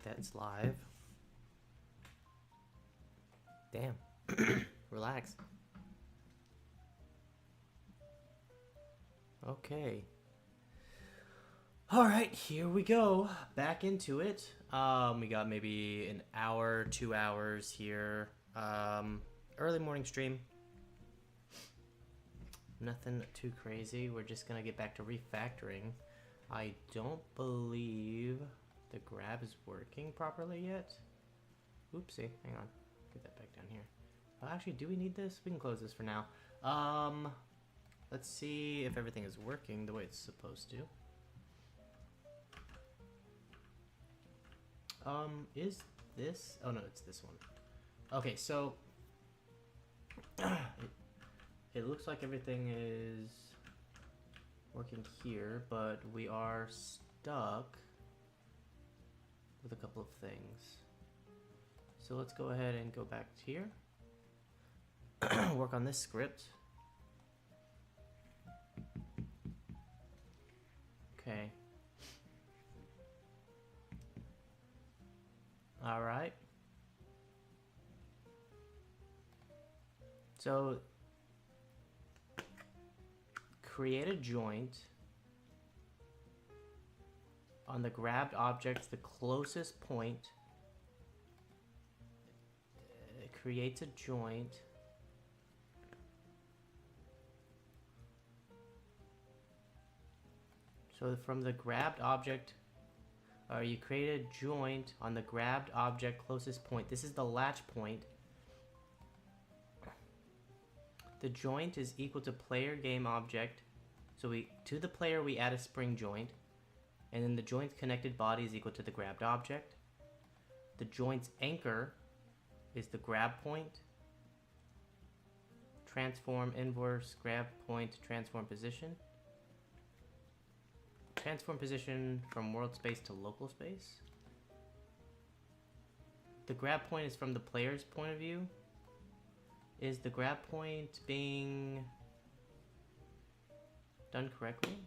think that's live. Damn. Relax. Okay. Alright, here we go. Back into it. We got maybe an hour, 2 hours here. Early morning stream. Nothing too crazy. We're just gonna get back to refactoring. I don't believe the grab is working properly yet. Oopsie, hang on. Get that back down here. Actually, do we need this? We can close this for now. Let's see if everything is working the way it's supposed to. Is this? Oh no, it's this one. Okay, so it looks like everything is working here, but we are stuck with a couple of things. So let's go ahead and go back here. Work on this script. Okay. All right. So create a joint on the grabbed object, the closest point. It creates a joint. So from the grabbed object, you create a joint on the grabbed object closest point. This is the latch point. The joint is equal to player game object. So to the player we add a spring joint, and then the joint's connected body is equal to the grabbed object. The joint's anchor is the grab point. Transform inverse grab point transform position. Transform position from world space to local space. The grab point is from the player's point of view. Is the grab point being done correctly?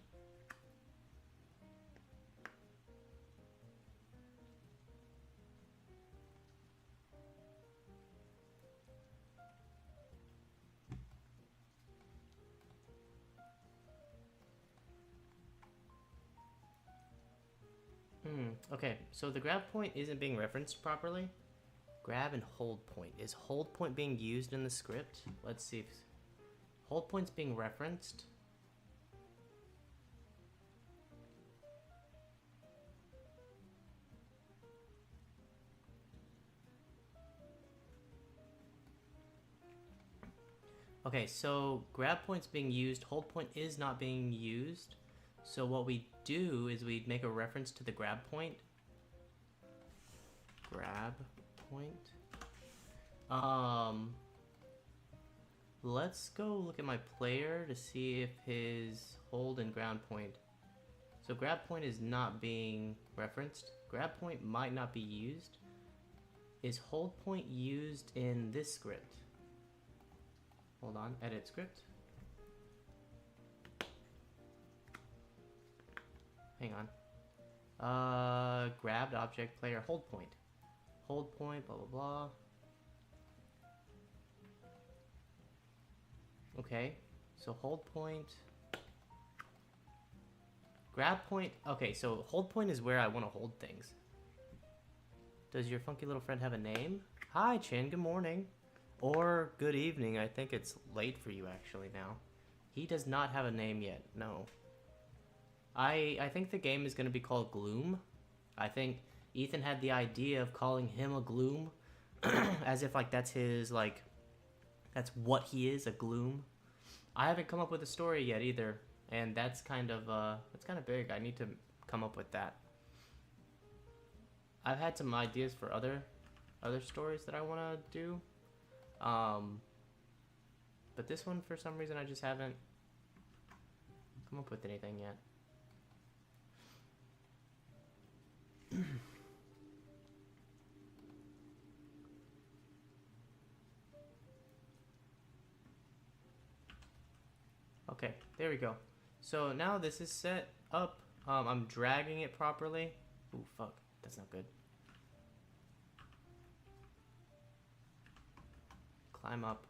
Okay, so the grab point isn't being referenced properly. Grab and hold point. Is hold point being used in the script? Let's see if hold point's being referenced. Okay, so grab point's being used, hold point is not being used. So what we do is we make a reference to the grab point. Grab point. Let's go look at my player to see if his hold and ground point. So grab point is not being referenced. Grab point might not be used. Is hold point used in this script? Hold on, edit script. Hang on. Grabbed object player hold point. Hold point, blah, blah, blah. Okay, so hold point. Grab point. Okay, so hold point is where I want to hold things. Does your funky little friend have a name? Hi, Chin, good morning. Or good evening. I think it's late for you actually now. He does not have a name yet, no. I think the game is going to be called Gloom. I think Ethan had the idea of calling him a Gloom. As if like that's his, like, that's what he is, a Gloom. I haven't come up with a story yet either. And that's kind of big. I need to come up with that. I've had some ideas for other stories that I want to do. But this one, for some reason, I just haven't come up with anything yet. Okay, there we go. So now this is set up. I'm dragging it properly. Ooh, fuck. That's not good. climb up.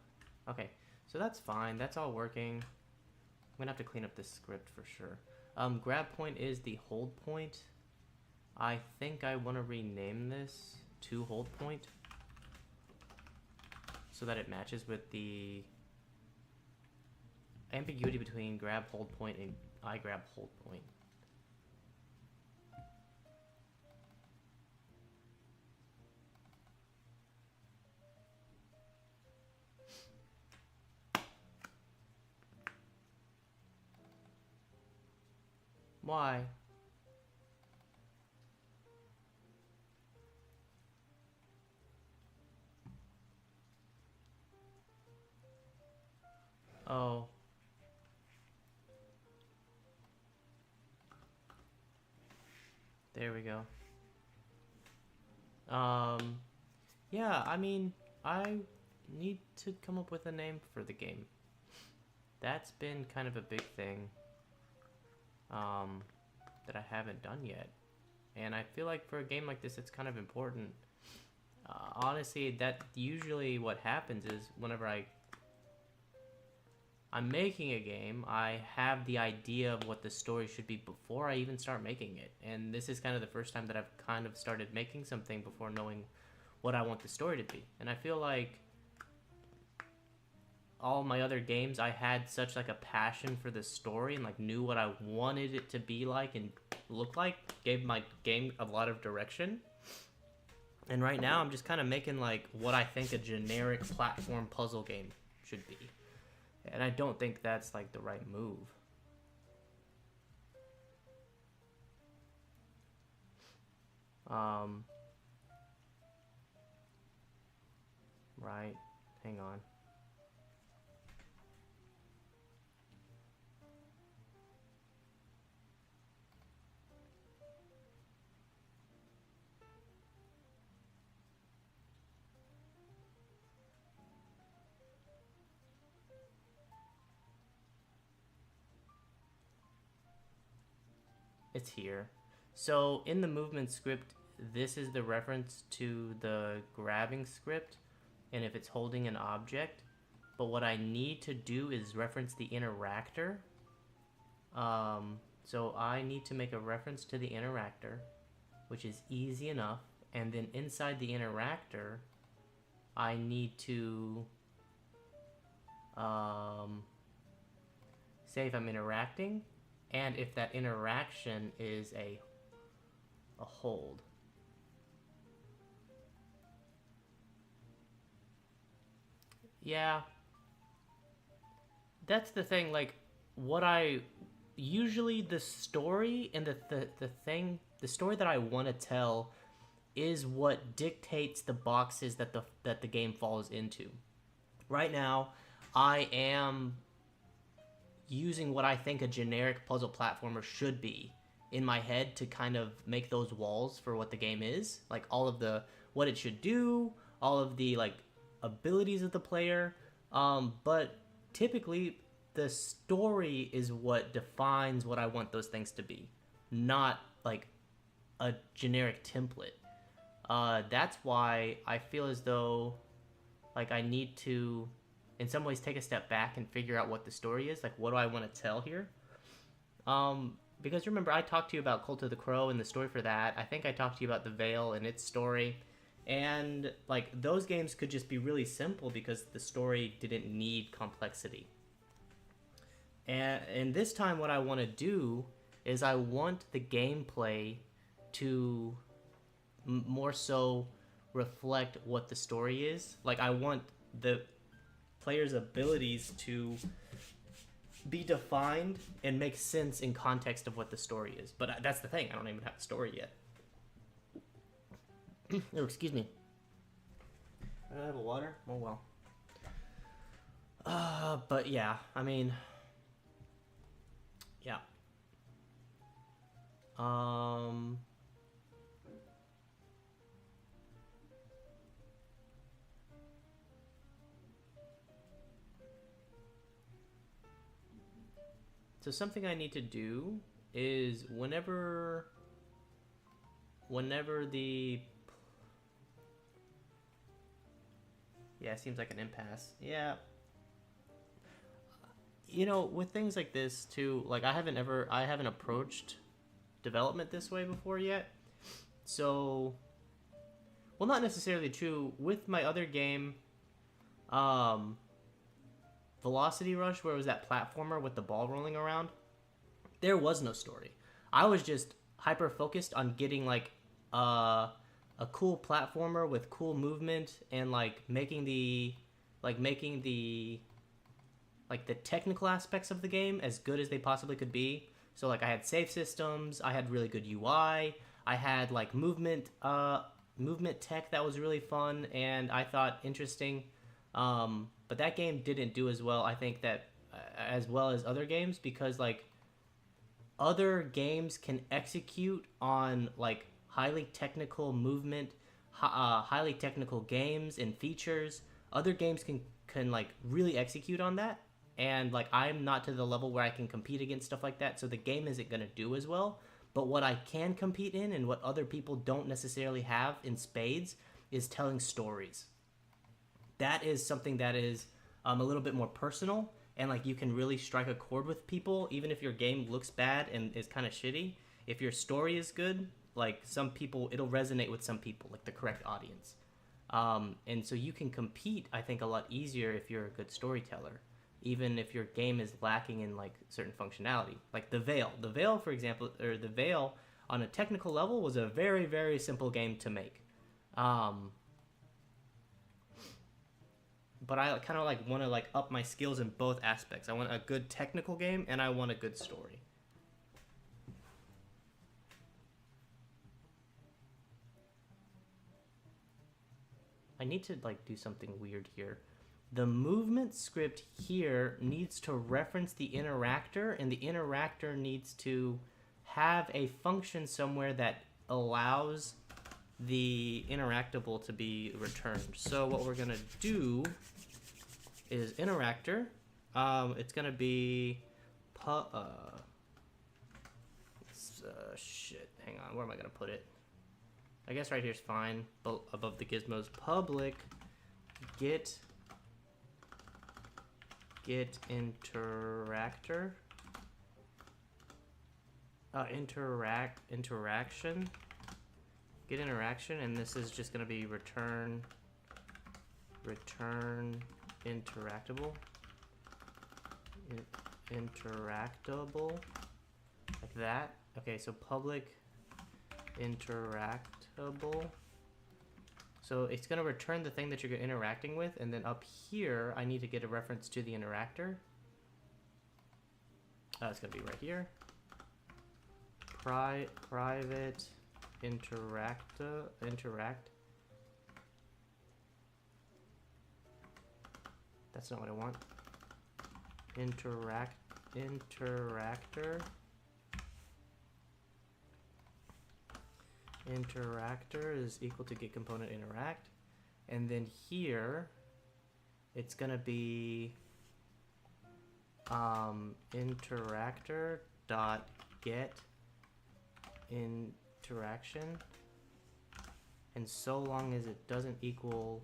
Okay, so that's fine. That's all working. I'm gonna have to clean up this script for sure. Grab point is the hold point. I think I want to rename this to hold point so that it matches with the ambiguity between grab hold point and I grab hold point. Why? Oh. There we go. Yeah, I mean, I need to come up with a name for the game. That's been kind of a big thing that I haven't done yet. And I feel like for a game like this, it's kind of important. Honestly, that usually what happens is whenever I'm making a game, I have the idea of what the story should be before I even start making it. And this is kind of the first time that I've kind of started making something before knowing what I want the story to be. And I feel like all my other games, I had such like a passion for the story and like knew what I wanted it to be like and look like, gave my game a lot of direction. And right now I'm just kind of making like what I think a generic platform puzzle game should be. And I don't think that's like the right move. Right, hang on. It's here. So in the movement script, this is the reference to the grabbing script and if it's holding an object. But what I need to do is reference the interactor. So I need to make a reference to the interactor, which is easy enough. And then inside the interactor, I need to say if I'm interacting and if that interaction is a hold. Yeah. That's the thing, like, what I... Usually the story and the story that I want to tell is what dictates the boxes that the game falls into. Right now, I am using what I think a generic puzzle platformer should be in my head to kind of make those walls for what the game is. Like all of the what it should do, all of the like abilities of the player. But typically the story is what defines what I want those things to be, not like a generic template. That's why I feel as though like I need to in some ways take a step back and figure out what the story is. Like, what do I want to tell here? Because remember, I talked to you about Cult of the Crow and the story for that. I think I talked to you about The Veil and its story. And, like, those games could just be really simple because the story didn't need complexity. And this time what I want to do is I want the gameplay to more so reflect what the story is. Like, I want the player's abilities to be defined and make sense in context of what the story is. But that's the thing, I don't even have the story yet. Oh, excuse me. I have a water? Oh, well. But yeah, I mean... Yeah. So something I need to do is whenever the Yeah, it seems like an impasse. Yeah. You know, with things like this too, like I haven't approached development this way before yet. So, well, not necessarily true with my other game, um, Velocity Rush, where it was that platformer with the ball rolling around. There was no story. I was just hyper focused on getting like a cool platformer with cool movement and making the like the technical aspects of the game as good as they possibly could be. So like I had save systems, I had really good UI, I had like movement tech that was really fun and I thought interesting. But that game didn't do as well. I think that as well as other games because like other games can execute on like highly technical movement, highly technical games and features. Other games can like really execute on that, and like I'm not to the level where I can compete against stuff like that. So the game isn't gonna do as well. But what I can compete in, and what other people don't necessarily have in spades, is telling stories. That is something that is a little bit more personal and like you can really strike a chord with people even if your game looks bad and is kind of shitty. If your story is good, like some people, it'll resonate with some people, like the correct audience. And so you can compete, I think, a lot easier if you're a good storyteller, even if your game is lacking in like certain functionality. Like the Veil, for example, or the Veil on a technical level was a very very simple game to make. um, but I kind of like want to like up my skills in both aspects. I want a good technical game and I want a good story. I need to like do something weird here. The movement script here needs to reference the interactor, and the interactor needs to have a function somewhere that allows the interactable to be returned. So what we're gonna do is interactor. It's gonna be shit. Hang on, where am I gonna put it? I guess right here's fine. Above the gizmos, public get interactor. Interaction. Get interaction, and this is just gonna be return interactable. Interactable, like that. Okay, so public interactable. So it's gonna return the thing that you're interacting with, and then up here I need to get a reference to the interactor. It's gonna be right here. Private interact. That's not what I want. Interactor. Interactor is equal to get component interact, and then here it's gonna be interactor dot get interaction, and so long as it doesn't equal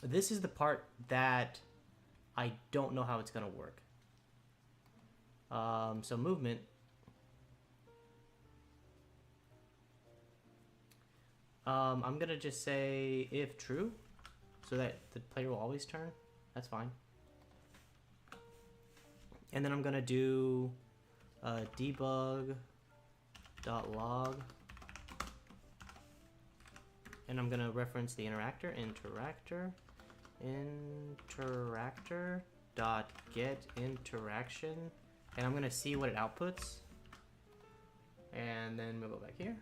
this is the part that I don't know how it's gonna work. So movement. I'm gonna just say if true, so that the player will always turn. That's fine. And then I'm gonna do debug.log, and I'm gonna reference the interactor. Interactor dot get interaction, and I'm gonna see what it outputs, and then we'll go back here.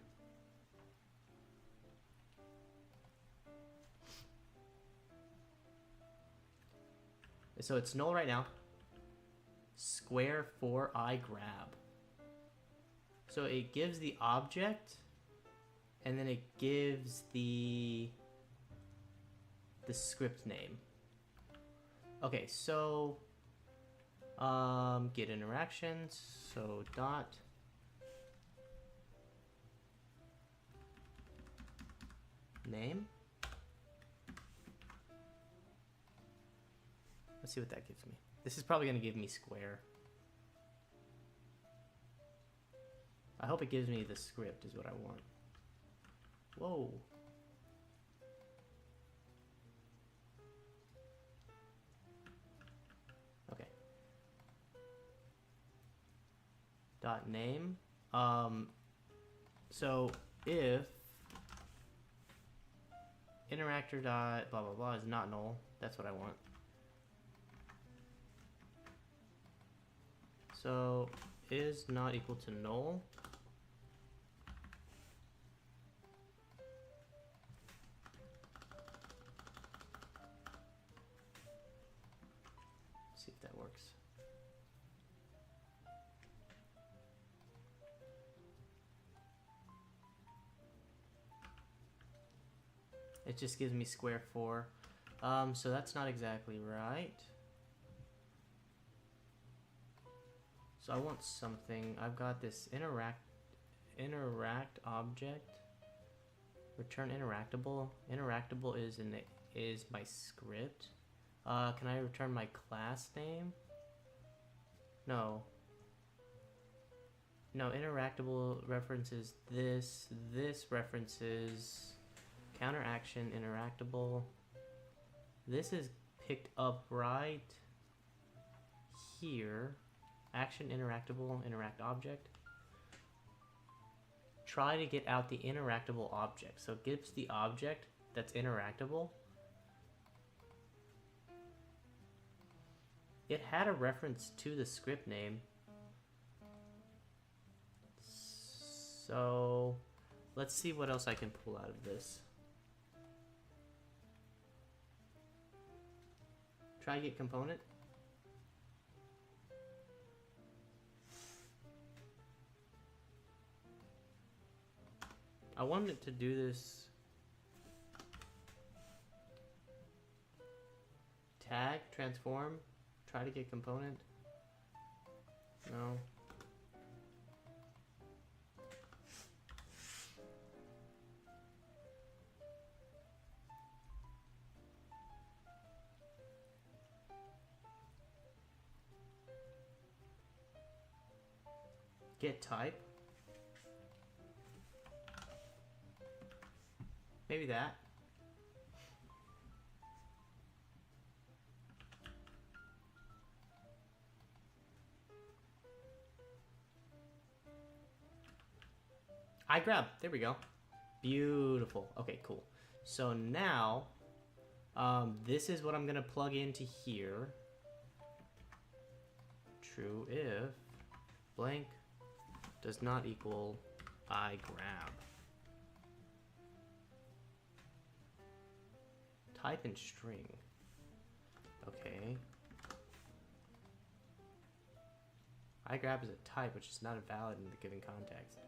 So it's null right now. Square for I grab. So it gives the object, and then it gives the script name. Okay, so get interactions. So dot name. Let's see what that gives me. This is probably going to give me square. I hope it gives me the script is what I want. Whoa. Okay. Dot name. So if interactor dot blah blah blah is not null, that's what I want. So is not equal to null. See if that works. It just gives me square 4. So that's not exactly right. So I want something. I've got this interact object. Return interactable. Interactable is my script. Can I return my class name? No. No, interactable references this. This references counter action interactable. This is picked up right here. Action interactable, interact object. Try to get out the interactable object. So it gives the object that's interactable. It had a reference to the script name. So let's see what else I can pull out of this. Try get component. I wanted it to do this. Tag, transform, try to get component. No. Get type. Maybe that. I grab. There we go. Beautiful. Okay, cool. So now, this is what I'm gonna plug into here. True if blank does not equal I grab. Type in string. Okay. I grab is a type, which is not valid in the given context.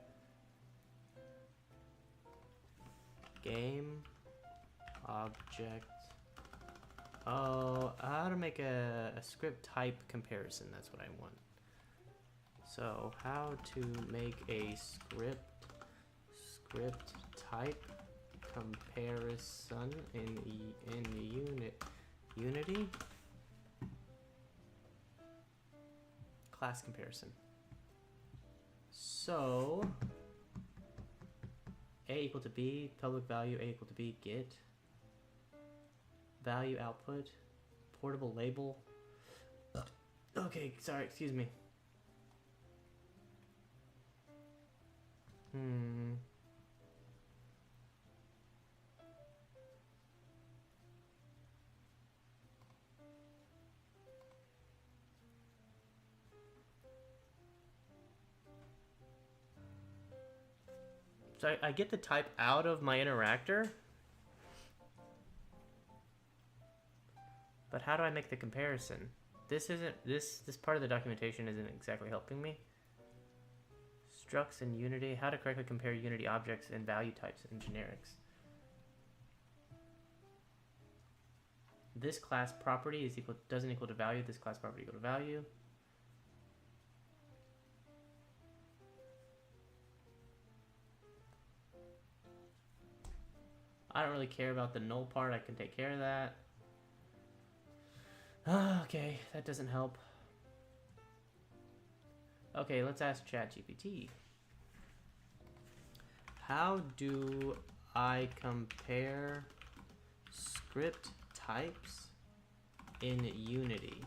Game object. Oh, how to make a script type comparison. That's what I want. So how to make a script type comparison in Unity. Class comparison. So A equal to B, public value, A equal to B, get value output, portable label. Okay, sorry, excuse me. So I get the type out of my interactor, but how do I make the comparison? This part of the documentation isn't exactly helping me. Structs in Unity, how to correctly compare Unity objects and value types and generics. This class property doesn't equal to value. This class property equal to value. I don't really care about the null part. I can take care of that. Okay, that doesn't help. Okay, let's ask ChatGPT. How do I compare script types in Unity?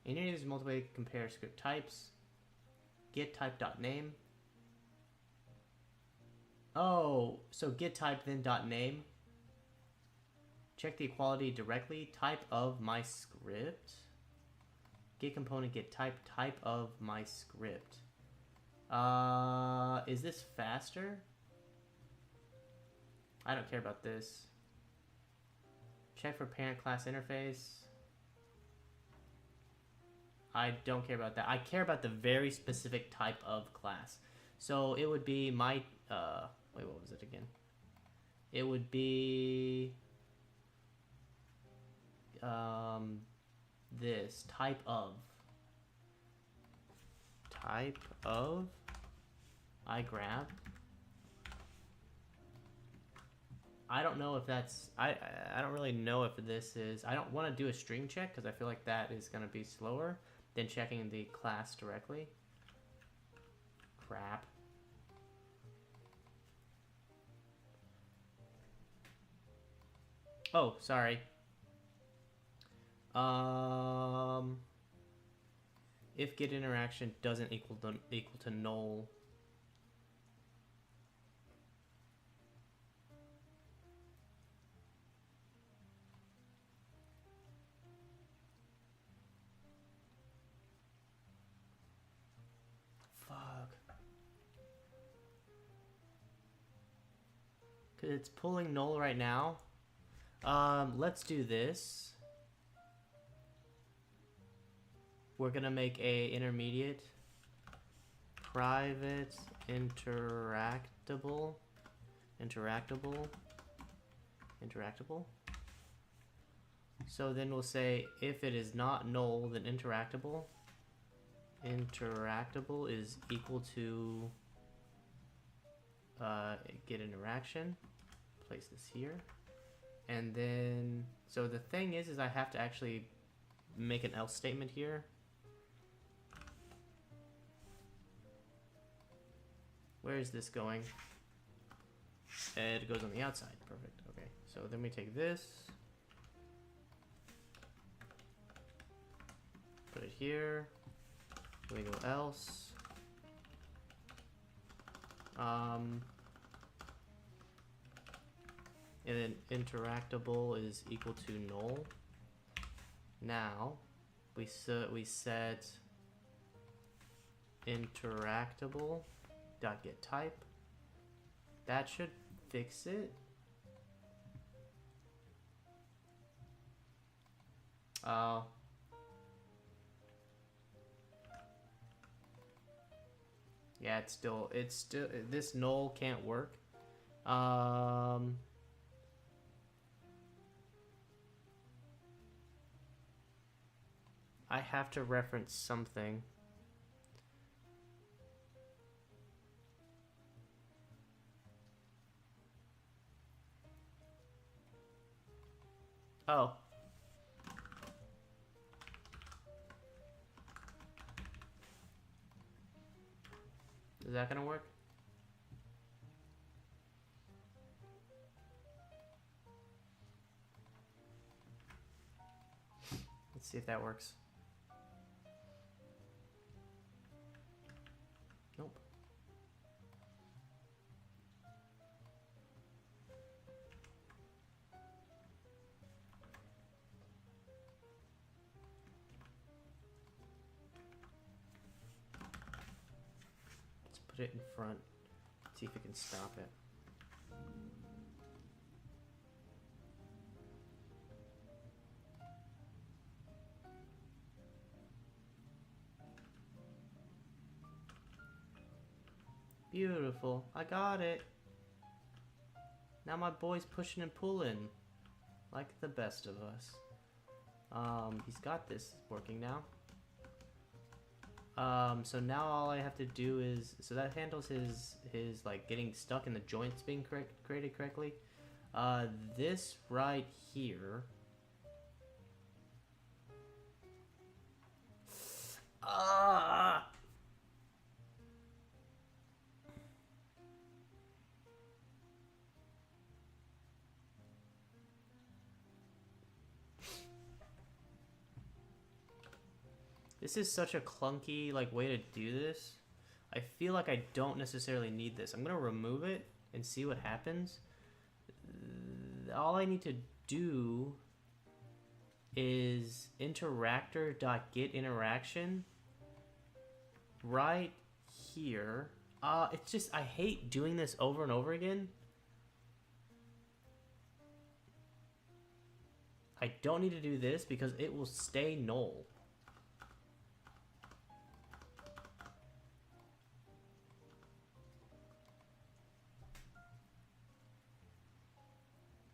In Unity, there's multiple ways to compare script types. Get type.name. Oh, so get type then dot name. Check the equality directly. Type of my script. Get component get type of my script. Is this faster? I don't care about this. Check for parent class interface. I don't care about that. I care about the very specific type of class. So it would be my, wait, what was it again? It would be, this, type of. Type of, I grab. I don't know if that's, I don't really know if this is, I don't want to do a string check because I feel like that is going to be slower than checking the class directly. Crap. Oh, sorry. If get interaction doesn't equal to null. Fuck. Cause it's pulling null right now. Let's do this. We're gonna make a intermediate private interactable. So then we'll say if it is not null, then interactable is equal to get interaction. Place this here. And then, so the thing is I have to actually make an else statement here. Where is this going? It goes on the outside. Perfect. Okay. So then we take this. Put it here. We go else. And then interactable is equal to null. Now we set interactable dot get type. That should fix it. Yeah, it's still this null can't work. I have to reference something. Oh. Is that gonna work? Let's see if that works. Nope. Let's put it in front. See if we can stop it. Beautiful. I got it. Now my boy's pushing and pulling. Like the best of us. He's got this working now. So now all I have to do is, so that handles his like getting stuck in the joints being created correctly. This right here. Ah. This is such a clunky like way to do this. I feel like I don't necessarily need this. I'm gonna remove it and see what happens. All I need to do is interactor.getInteraction right here. It's just, I hate doing this over and over again. I don't need to do this because it will stay null.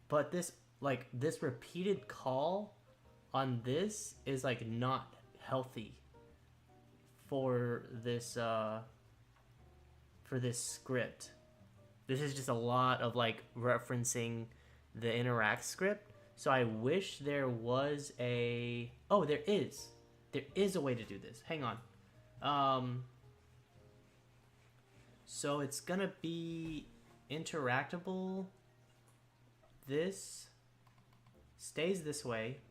But this, like, this repeated call on this is, like, not healthy for this script. This is just a lot of, like, referencing the interact script. So I wish there was a... Oh, there is. There is a way to do this. Hang on. So it's gonna be interactable. This stays this way.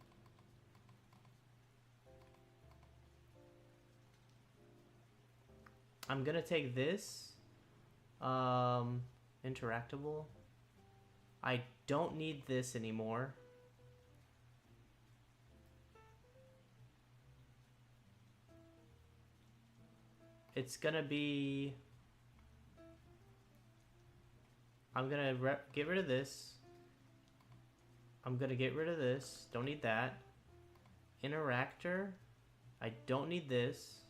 I'm gonna take this interactable. I don't need this anymore. It's gonna be, I'm gonna get rid of this. I'm gonna get rid of this. Don't need that. Interactor. I don't need this.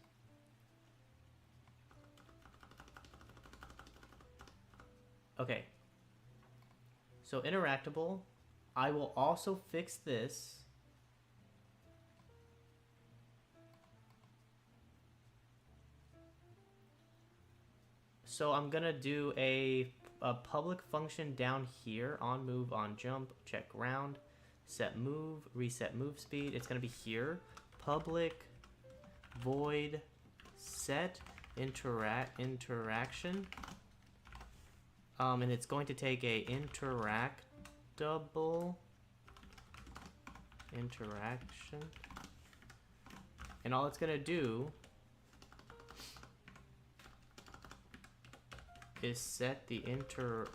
Okay. So interactable. I will also fix this. So I'm gonna do a public function down here on move, on jump, check round, set move, reset move speed. It's gonna be here. Public void set interaction. And it's going to take a interactable interaction. And all it's gonna do is set the interactable.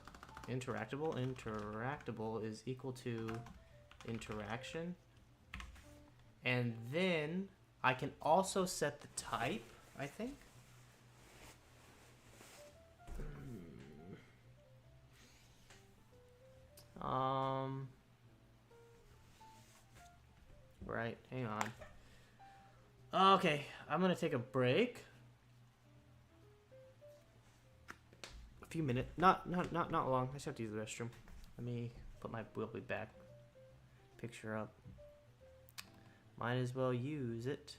Interactable is equal to interaction. And then I can also set the type, I think. Right, hang on. Okay, I'm gonna take a break. A few minutes, not long. I just have to use the restroom. Let me put my will be back picture up. Might as well use it.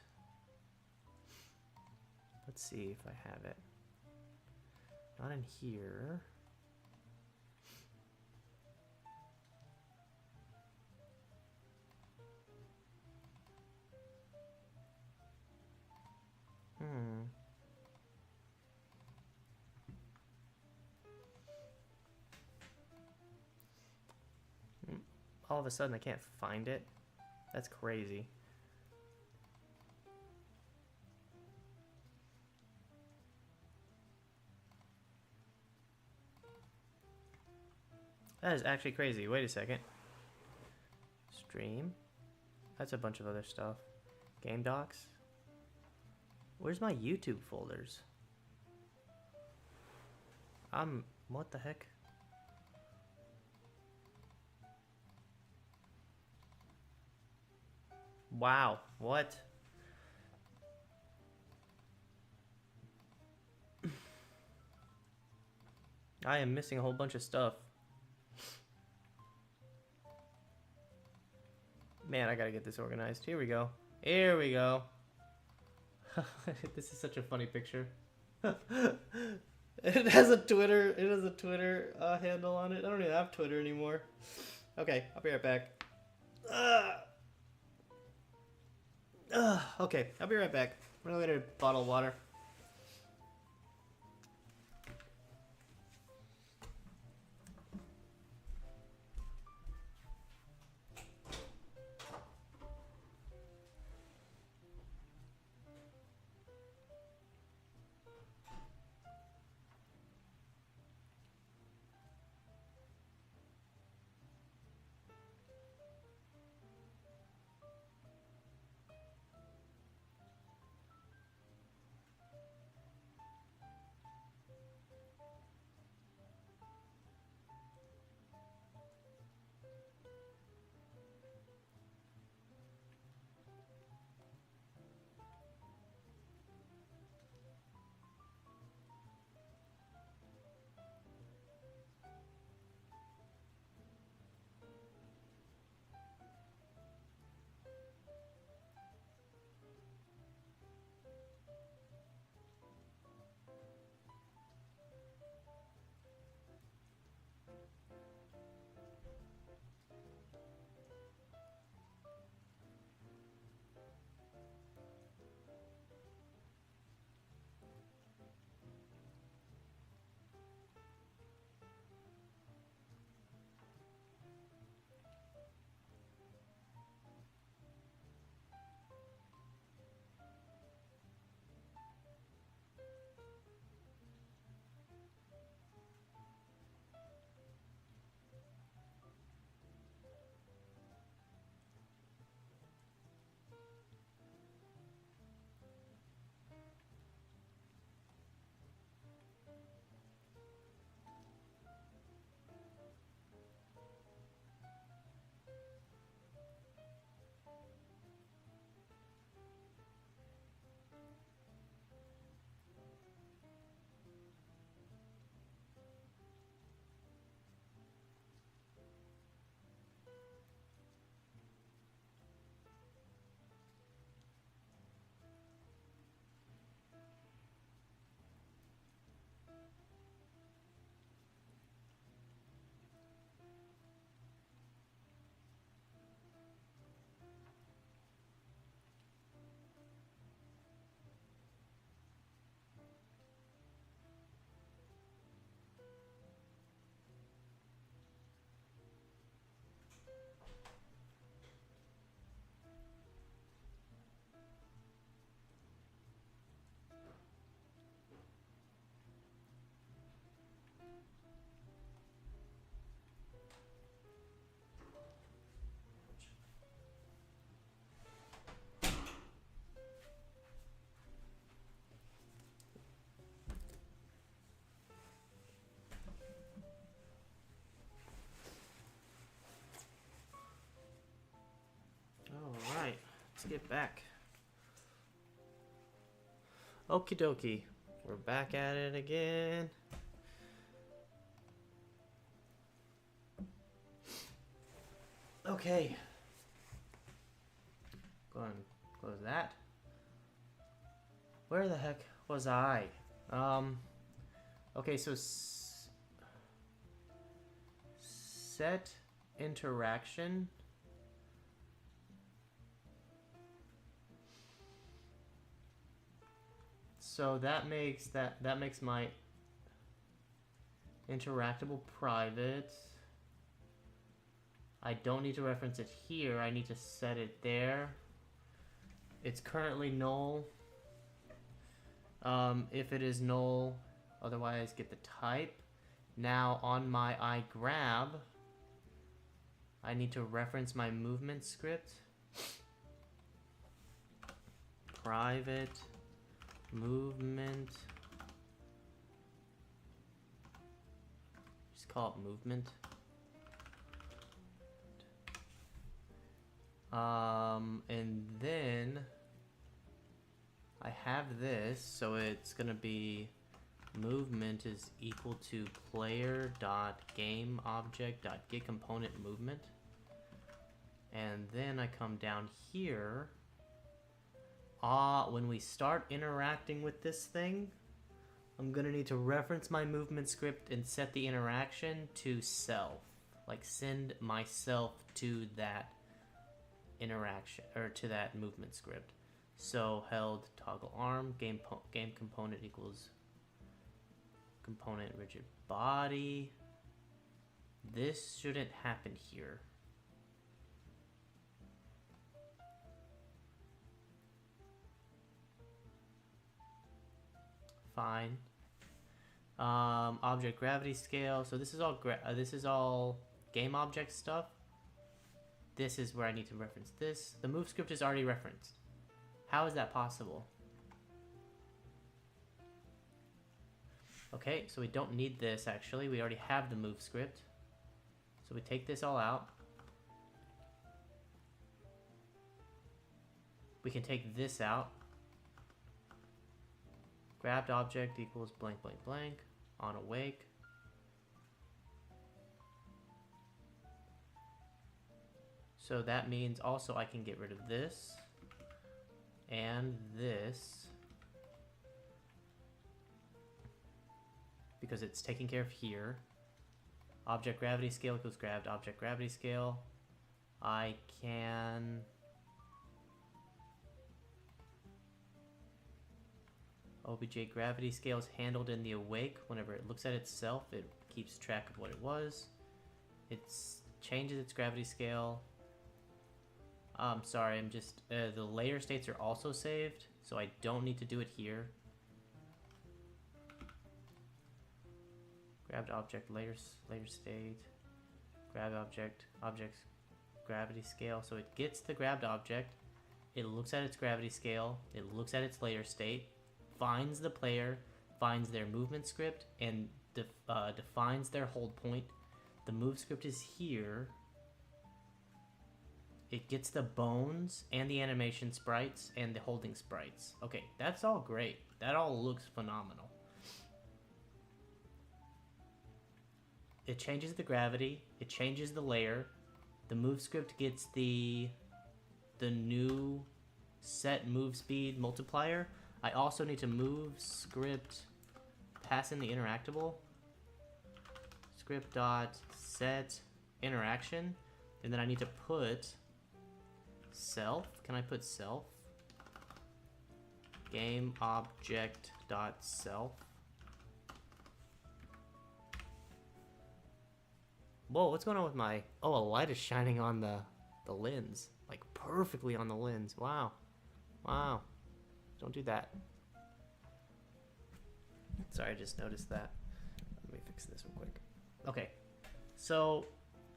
Let's see if I have it. Not in here. All of a sudden I can't find it. That's crazy. That is actually crazy. Wait a second. Stream. That's a bunch of other stuff. Game docs. Where's my YouTube folders? What the heck? Wow, what? I am missing a whole bunch of stuff. Man, I gotta get this organized. Here we go. Here we go. This is such a funny picture. It has a Twitter. It has a Twitter handle on it. I don't even have Twitter anymore. Okay, I'll be right back. Okay, I'll be right back. I'm gonna get a bottle of water. Alright, let's get back. Okie dokie. We're back at it again. Okay. Go ahead and close that. Where the heck was I? Okay, so set interaction. So that makes my interactable private. I don't need to reference it here. I need to set it there. It's currently null. If it is null, otherwise get the type. Now on my iGrab, I need to reference my movement script. Private movement. Just call it movement. And then I have this, so it's gonna be movement is equal to player dot game object dot get component movement. And then I come down here when we start interacting with this thing, I'm gonna need to reference my movement script and set the interaction to self. Like send myself to that interaction, or to that movement script. So held toggle arm, game component equals component rigid body. This shouldn't happen here. Fine. Object gravity scale. So this is all game object stuff. This is where I need to reference this. The move script is already referenced. How is that possible? Okay, so we don't need this actually. We already have the move script. So we take this all out. We can take this out. Grabbed object equals blank blank blank on awake. So that means also I can get rid of this and this because it's taken care of here. Object gravity scale equals grabbed object gravity scale. I can OBJ gravity scale is handled in the awake. Whenever it looks at itself, it keeps track of what it was. It changes its gravity scale. Sorry, I'm just, the layer states are also saved, so I don't need to do it here. Grabbed object, layer state, grabbed object, object's gravity scale. So it gets the grabbed object, it looks at its gravity scale, it looks at its layer state, finds the player, finds their movement script, and defines their hold point. The move script is here. It gets the bones and the animation sprites and the holding sprites. Okay, that's all great. That all looks phenomenal. It changes the gravity. It changes the layer. The move script gets the new set move speed multiplier. I also need to move script pass in the interactable. Script dot set interaction. And then I need to put self. Can I put self? Game object dot self. Whoa, what's going on with my... Oh, a light is shining on the lens. Like, perfectly on the lens. Wow. Wow. Don't do that. Sorry, I just noticed that. Let me fix this real quick. Okay. So,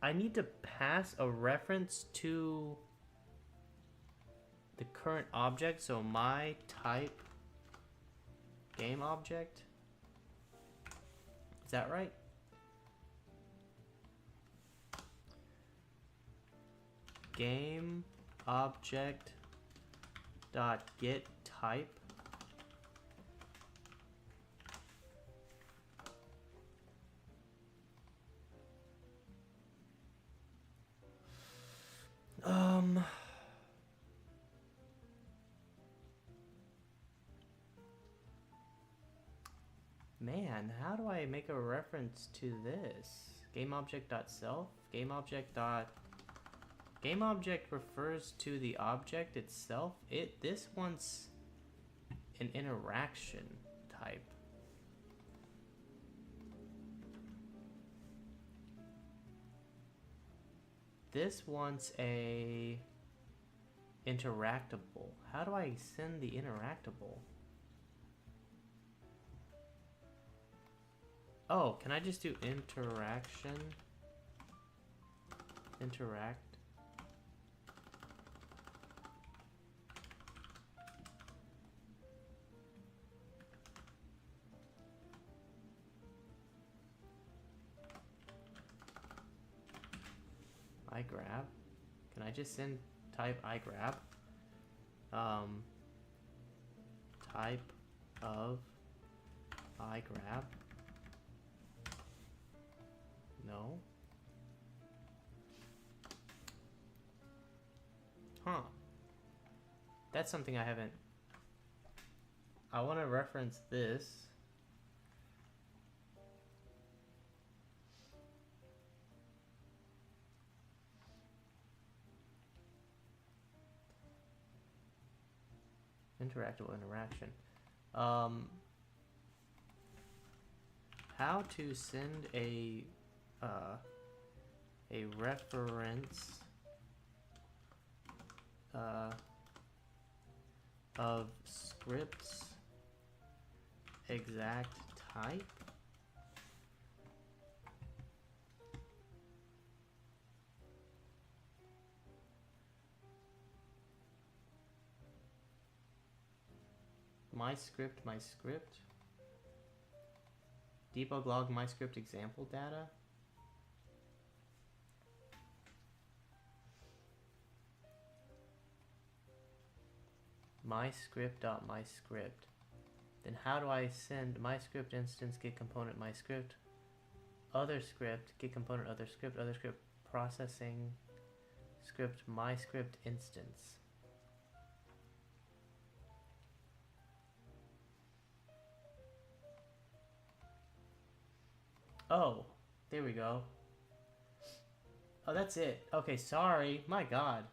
I need to pass a reference to the current object. So, my type game object. Is that right? Game object dot get type. Man, how do I make a reference to this? Game object dot self. Game object dot... Game object refers to the object itself. This one's an interaction type. This wants a interactable. How do I send the interactable? Oh, can I just do interaction? Interact. I grab. Can I just send type I grab? Type of I grab. No. Huh. That's something I haven't I want to reference this. Interactable interaction. How to send a reference of scripts exact type. My script. Debug log my script example data. My script.myscript. Then how do I send my script instance get component my script other script get component other script processing script my script instance. Oh, there we go. Oh, that's it. Okay, sorry. My God.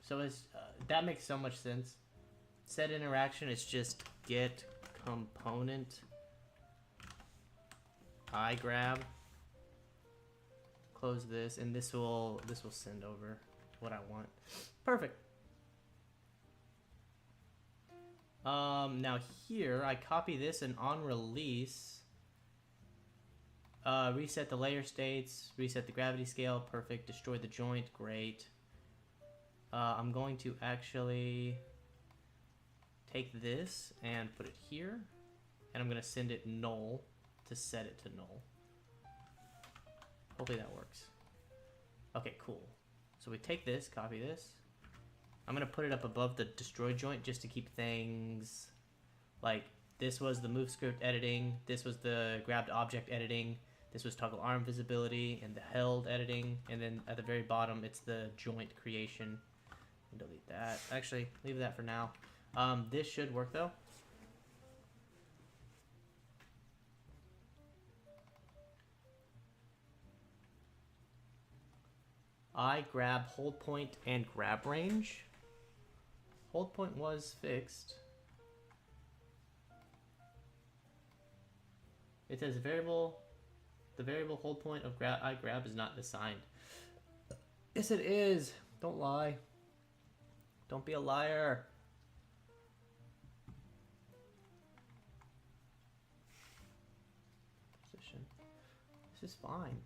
So it's that makes so much sense. Set interaction is just get component I grab. Close this, and this will send over what I want. Perfect. Now here I copy this, and on release, reset the layer states, reset the gravity scale, perfect. Destroy the joint, great. I'm going to actually take this and put it here, and I'm gonna send it null to set it to null. Hopefully that works. Okay, cool. So we take this, copy this. I'm gonna put it up above the destroy joint just to keep things like this was the move script editing, this was the grabbed object editing, this was toggle arm visibility and the held editing, and then at the very bottom it's the joint creation. Delete that. Actually, leave that for now. This should work though. I grab hold point and grab range. Hold point was fixed. It says variable. The variable hold point of I grab is not assigned. Yes, it is. Don't lie. Don't be a liar. Position. This is fine.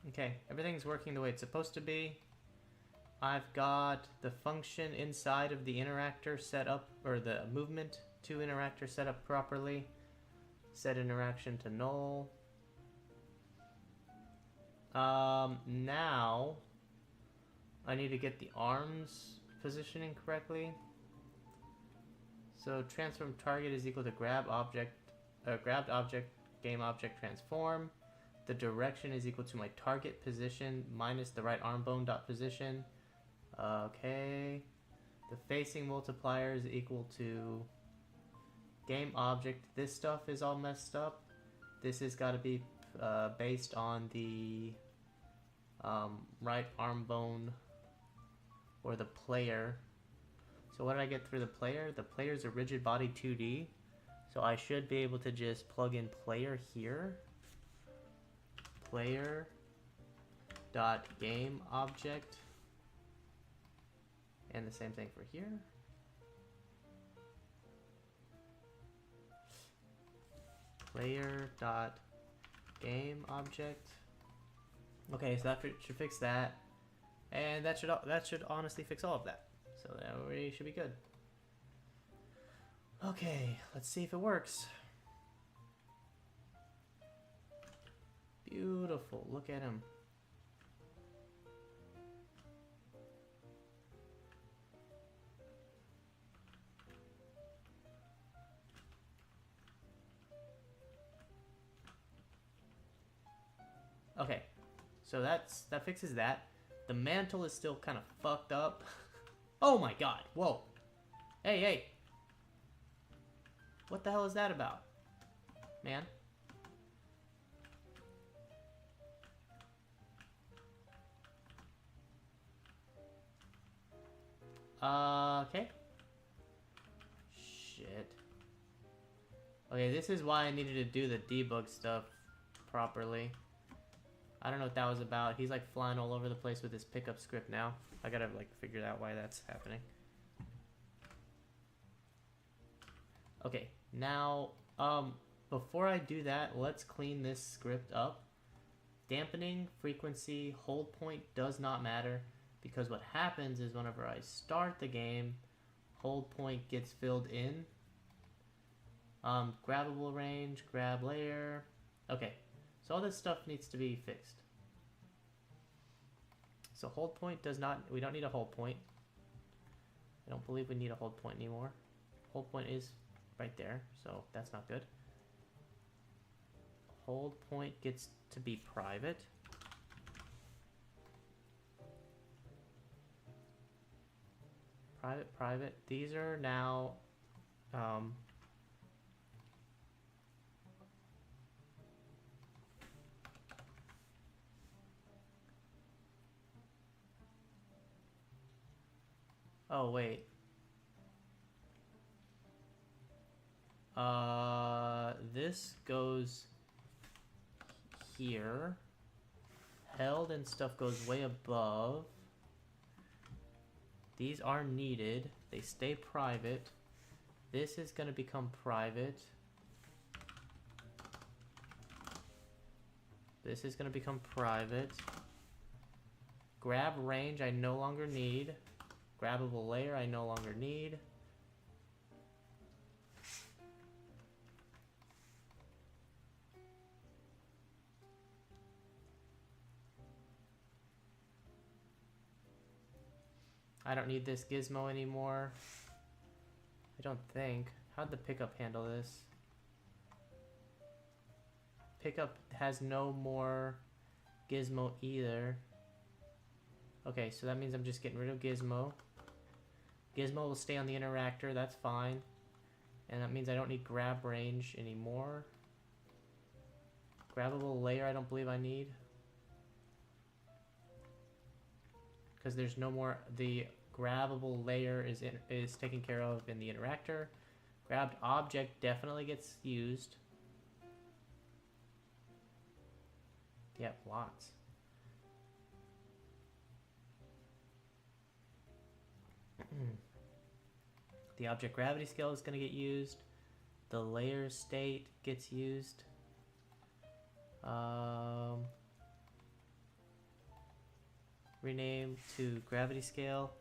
Okay, everything's working the way it's supposed to be. I've got the function inside of the interactor set up, or the movement to interactor set up properly. Set interaction to null. Now I need to get the arms positioning correctly. So transform target is equal to grab object, grabbed object, game object transform. The direction is equal to my target position minus the right arm bone dot position. Okay. The facing multiplier is equal to game object. This stuff is all messed up. This has got to be based on the right arm bone or the player. So what did I get through the player? The player is a rigid body 2D. So I should be able to just plug in player here. Player dot game object, and the same thing for here. Player dot game object. Okay, so that should fix that, and that should honestly fix all of that. So that we should be good. Okay, let's see if it works. Beautiful. Look at him. So that fixes that. The mantle is still kind of fucked up. Oh my god, whoa. Hey, hey. What the hell is that about? Man. Okay. Shit. Okay, this is why I needed to do the debug stuff properly. I don't know what that was about. He's like flying all over the place with his pickup script now. I gotta like figure out why that's happening. Okay, now, before I do that, let's clean this script up. Dampening, frequency, hold point does not matter, because what happens is whenever I start the game, hold point gets filled in. Grabbable range, grab layer. Okay, so all this stuff needs to be fixed. So hold point does not, we don't need a hold point. I don't believe we need a hold point anymore. Hold point is right there, so that's not good. Hold point gets to be private. Private, private. These are now, oh, wait. This goes here. Held and stuff goes way above. These are needed. They stay private. This is going to become private. This is going to become private. Grab range I no longer need. Grabbable layer I no longer need. I don't need this gizmo anymore. I don't think. How'd the pickup handle this? Pickup has no more gizmo either. Okay, so that means I'm just getting rid of gizmo. Gizmo will stay on the interactor, that's fine. And that means I don't need grab range anymore. Grabbable layer I don't believe I need. Because there's no more, the grabbable layer is taken care of in the interactor. Grabbed object definitely gets used. Yep, lots. The object gravity scale is going to get used. The layer state gets used. Rename to gravity scale.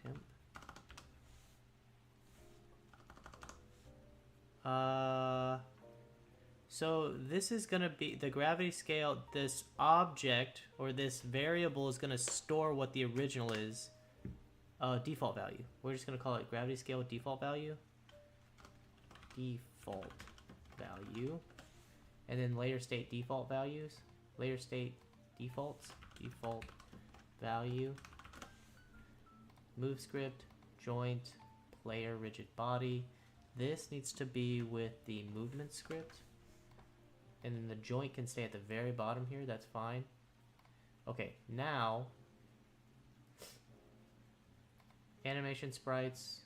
Temp. So this is gonna be the gravity scale. This object or this variable is gonna store what the original is. Default value. We're just gonna call it gravity scale with default value. Default value. And then layer state default values. Layer state defaults. Default value. Move script. Joint. Player rigid body. This needs to be with the movement script. And then the joint can stay at the very bottom here. That's fine. Okay, now animation sprites.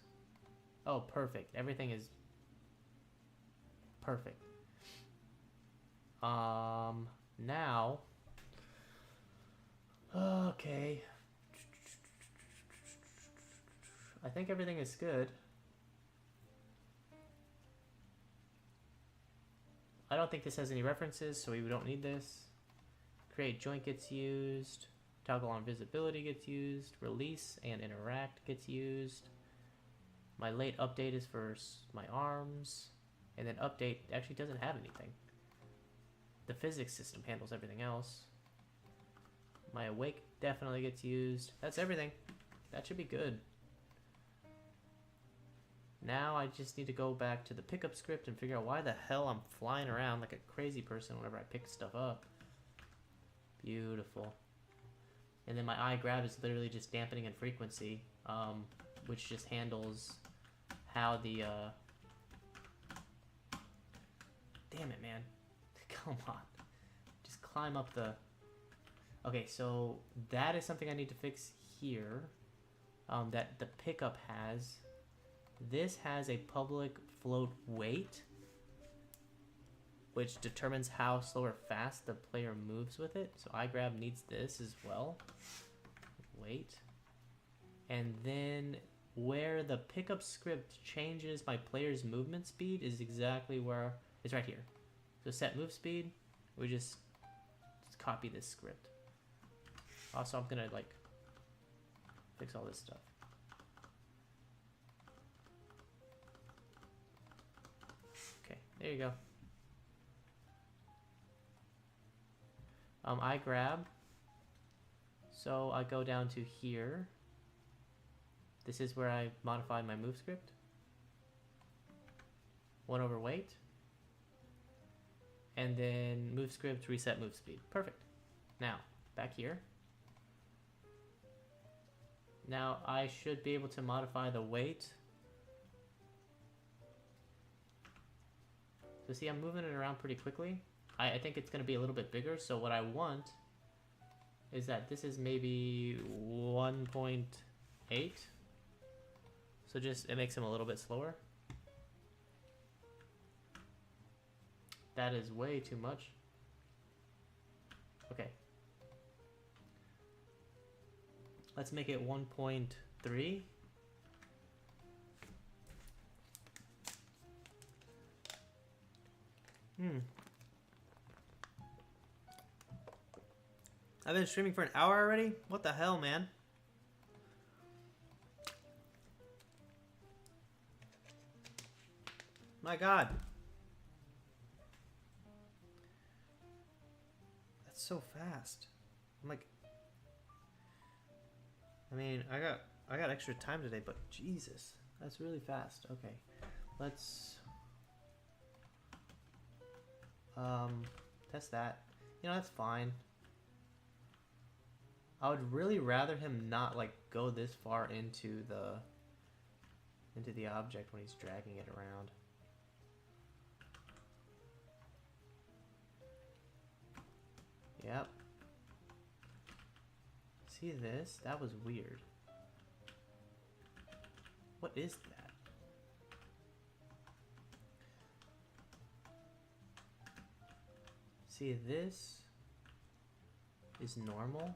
Oh, perfect. Everything is perfect. Now, okay. I think everything is good. I don't think this has any references, so we don't need this. Create joint gets used. Toggle on visibility gets used. Release and interact gets used. My late update is for my arms. And then update actually doesn't have anything. The physics system handles everything else. My awake definitely gets used. That's everything. That should be good. Now I just need to go back to the pickup script and figure out why the hell I'm flying around like a crazy person whenever I pick stuff up. Beautiful. And then my eye grab is literally just dampening in frequency, which just handles how the, damn it, man. Come on. Just climb up the... Okay, so that is something I need to fix here, that the pickup has. This has a public float weight, which determines how slow or fast the player moves with it. So iGrab needs this as well. Wait. And then where the pickup script changes my player's movement speed is exactly where it's right here. So set move speed, we just copy this script. Also, I'm gonna like fix all this stuff. Okay, there you go. I grab. So I go down to here. This is where I modify my move script. 1 over weight. And then move script, reset move speed. Perfect. Now, back here. Now I should be able to modify the weight. So see, I'm moving it around pretty quickly. I think it's going to be a little bit bigger. So what I want is that this is maybe 1.8. So just, it makes him a little bit slower. That is way too much. Okay. Let's make it 1.3. I've been streaming for an hour already? What the hell, man? My God. That's so fast. I'm like, I mean, I got extra time today, but Jesus, that's really fast. Okay, let's test that. You know, that's fine. I would really rather him not like go this far into the object when he's dragging it around. Yep. See this? That was weird. What is that? See, this is normal.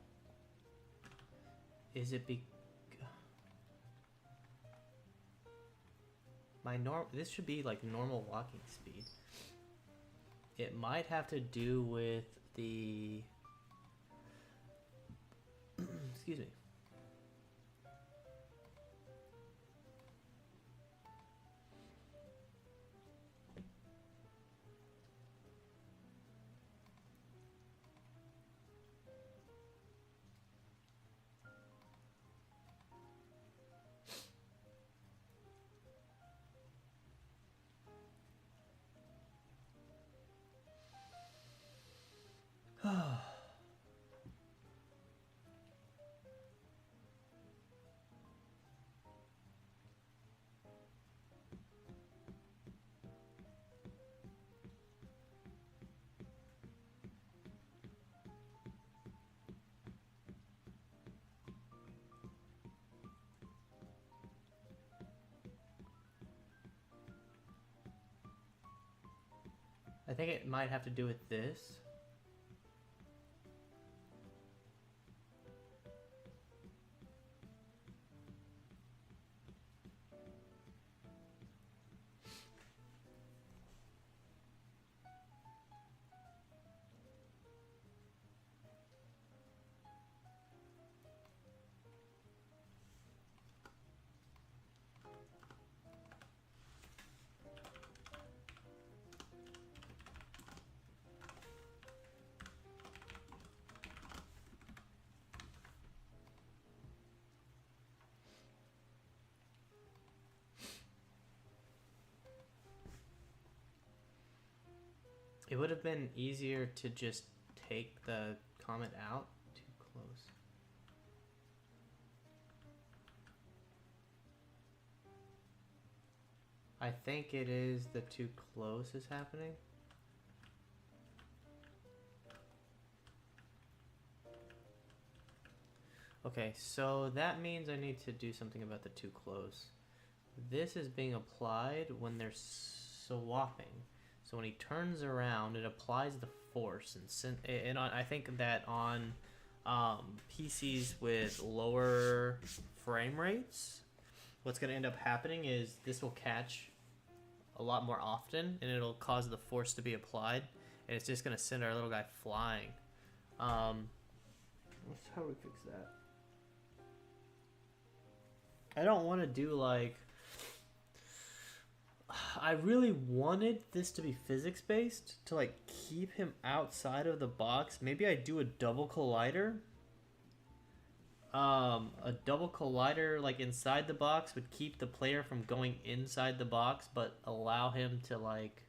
Is it this should be like normal walking speed. It might have to do with the excuse me. I think it might have to do with this. It would have been easier to just take the comment out. Too close. I think it is the too close is happening. Okay, so that means I need to do something about the too close. This is being applied when they're swapping. So when he turns around, it applies the force. And I think that on PCs with lower frame rates, what's going to end up happening is this will catch a lot more often, and it'll cause the force to be applied, and it's just going to send our little guy flying. How do we fix that? I don't want to do like... I really wanted this to be physics-based, to like keep him outside of the box. Maybe I do a double collider. A double collider like inside the box would keep the player from going inside the box, but allow him to like...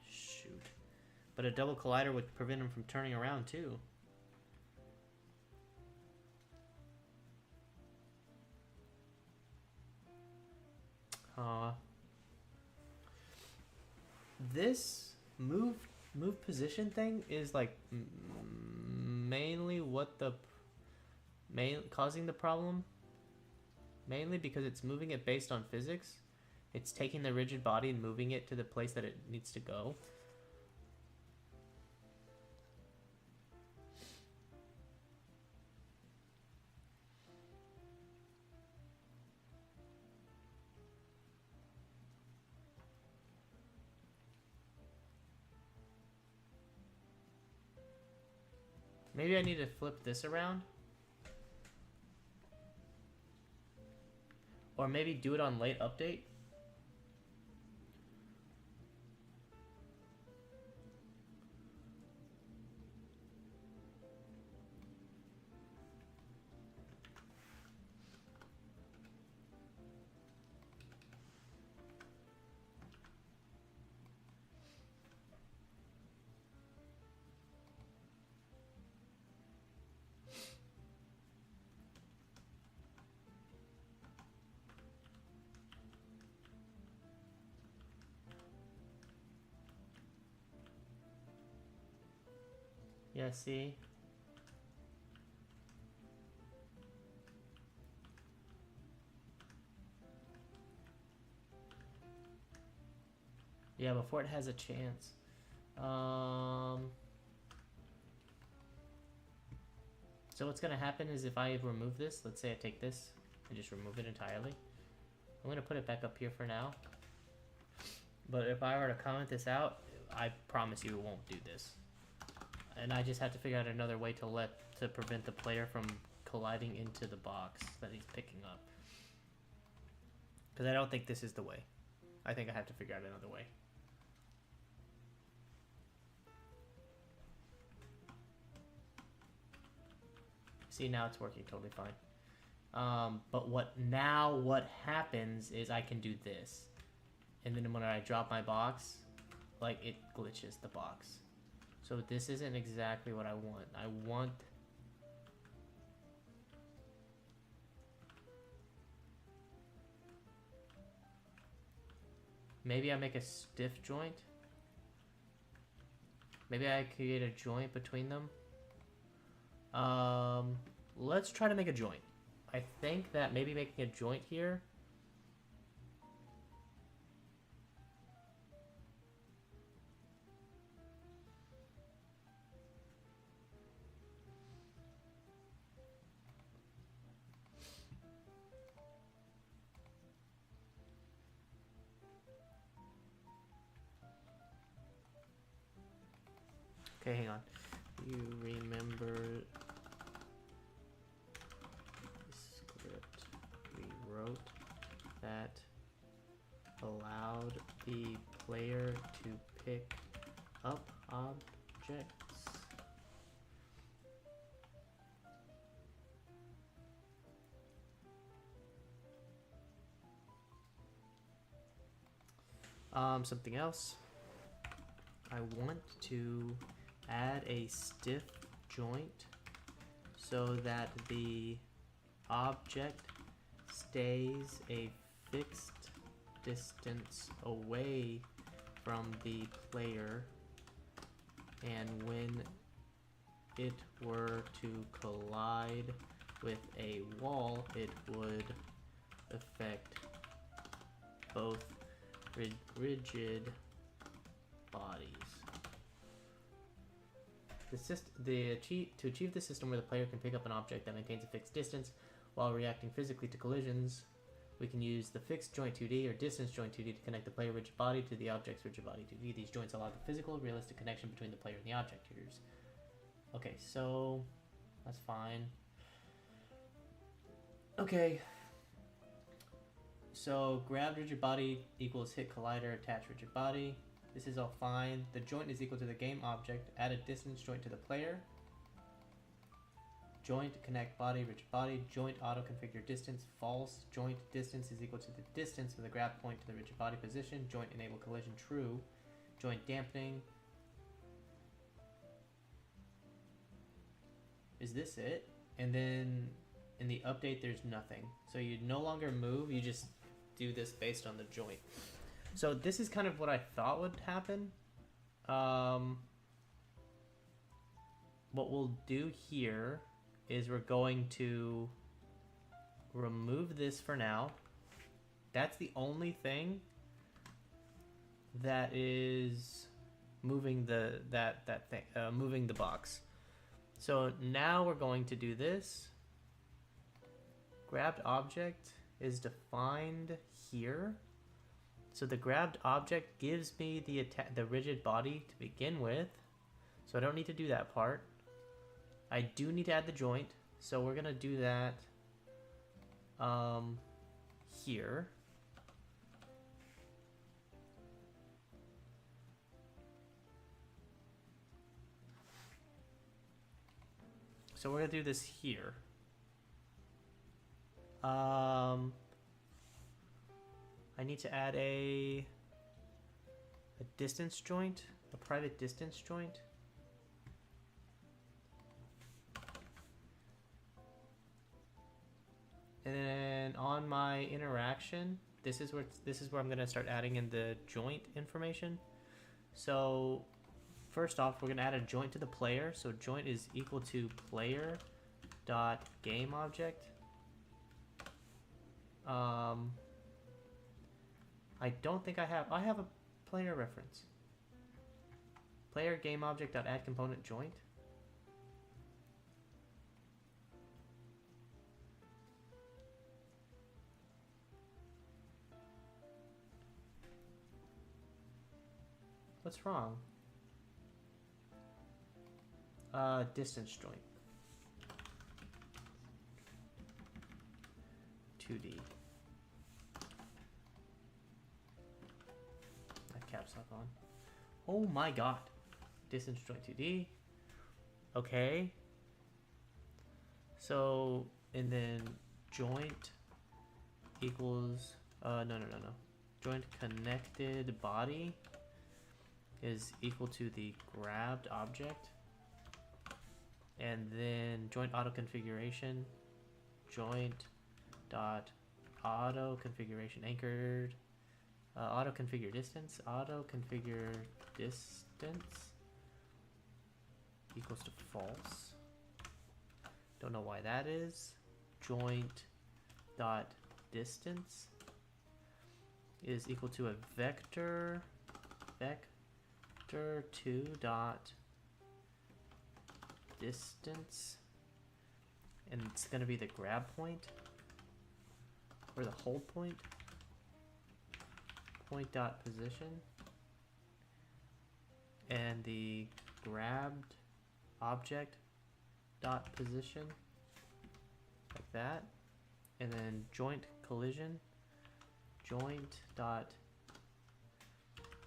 Shoot. But a double collider would prevent him from turning around too. This move position thing is like mainly what the causing the problem. Mainly because it's moving it based on physics. It's taking the rigid body and moving it to the place that it needs to go. Maybe I need to flip this around. Or maybe do it on late update. Yeah, see? Yeah, before it has a chance. So what's gonna happen is if I remove this, let's say I take this and just remove it entirely. I'm gonna put it back up here for now. But if I were to comment this out, I promise you it won't do this. And I just have to figure out another way to prevent the player from colliding into the box that he's picking up. Because I don't think this is the way. I think I have to figure out another way. See, now it's working totally fine. But what happens is I can do this. And then when I drop my box, like it glitches the box. So this isn't exactly what I want. I want... Maybe I make a stiff joint. Maybe I create a joint between them. Let's try to make a joint. I think that maybe making a joint here... Okay, hang on. You remember the script we wrote that allowed the player to pick up objects? Something else. I want to add a stiff joint so that the object stays a fixed distance away from the player, and when it were to collide with a wall, it would affect both rigid bodies. To achieve the system where the player can pick up an object that maintains a fixed distance while reacting physically to collisions, we can use the fixed joint 2D or distance joint 2D to connect the player rigid body to the object's rigid body 2D. These joints allow the physical, realistic connection between the player and the object. Okay, so that's fine. Okay. So grab rigid body equals hit collider, attach rigid body. This is all fine. The joint is equal to the game object. Add a distance joint to the player. Joint connect body, rigid body. Joint auto configure distance, false. Joint distance is equal to the distance of the grab point to the rigid body position. Joint enable collision, true. Joint dampening. Is this it? And then in the update, there's nothing. So you no longer move, you just do this based on the joint. So this is kind of what I thought would happen. What we'll do here is we're going to remove this for now. That's the only thing that is moving moving the box. So now we're going to do this. Grabbed object is defined here. So the grabbed object gives me the rigid body to begin with. So I don't need to do that part. I do need to add the joint. So we're going to do that here. So we're going to do this here. I need to add a distance joint, a private distance joint. And then on my interaction, this is where I'm going to start adding in the joint information. So first off, we're going to add a joint to the player. So joint is equal to player dot game object. I don't think I have a player reference. Player game object dot add component joint. What's wrong? Distance joint. 2D. That caps lock on. Oh my god. Distance joint 2D. Okay. So, and then joint equals, no. Joint connected body is equal to the grabbed object. And then joint auto configuration, joint dot auto configuration anchored, auto configure distance equals to false. Don't know why that is. Joint dot distance is equal to a vector 2 dot distance, and it's going to be the grab point or the hold point dot position, and the grabbed object dot position, like that, and then joint collision joint dot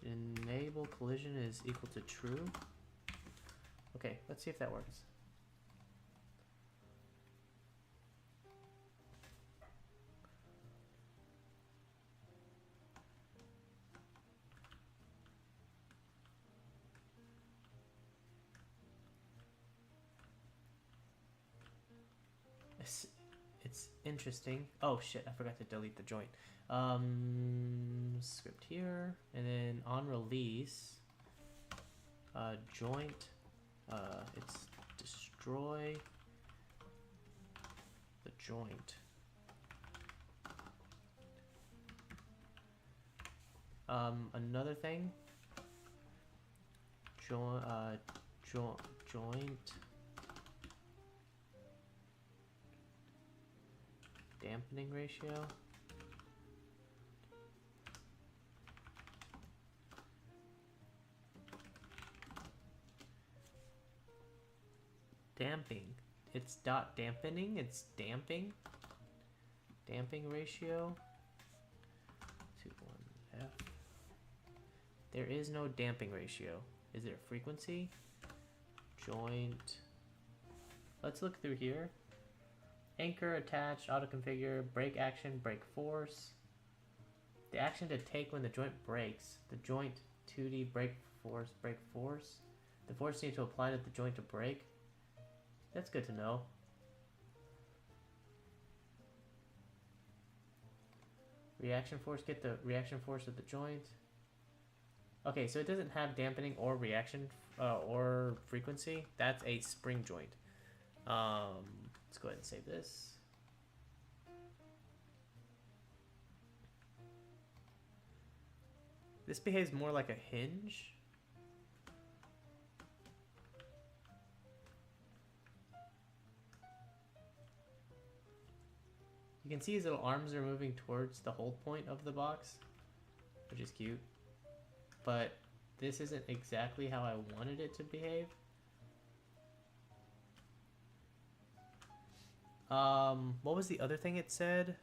enable collision is equal to true. Okay, let's see if that works. it's interesting. Oh shit, I forgot to delete the joint. Script here, and then on release, joint, it's destroy the joint. Another thing, joint dampening ratio. Damping. It's dot dampening. It's damping. Damping ratio. 2:1 F. There is no damping ratio. Is there a frequency? Joint. Let's look through here. Anchor, attach, auto configure, brake action, brake force. The action to take when the joint breaks. The joint 2D brake force, brake force. The force needed to apply to the joint to brake. That's good to know. Reaction force, get the reaction force of the joint. Okay, so it doesn't have dampening or reaction or frequency. That's a spring joint. Let's go ahead and save this. This behaves more like a hinge. You can see his little arms are moving towards the hold point of the box, which is cute. But this isn't exactly how I wanted it to behave. What was the other thing it said?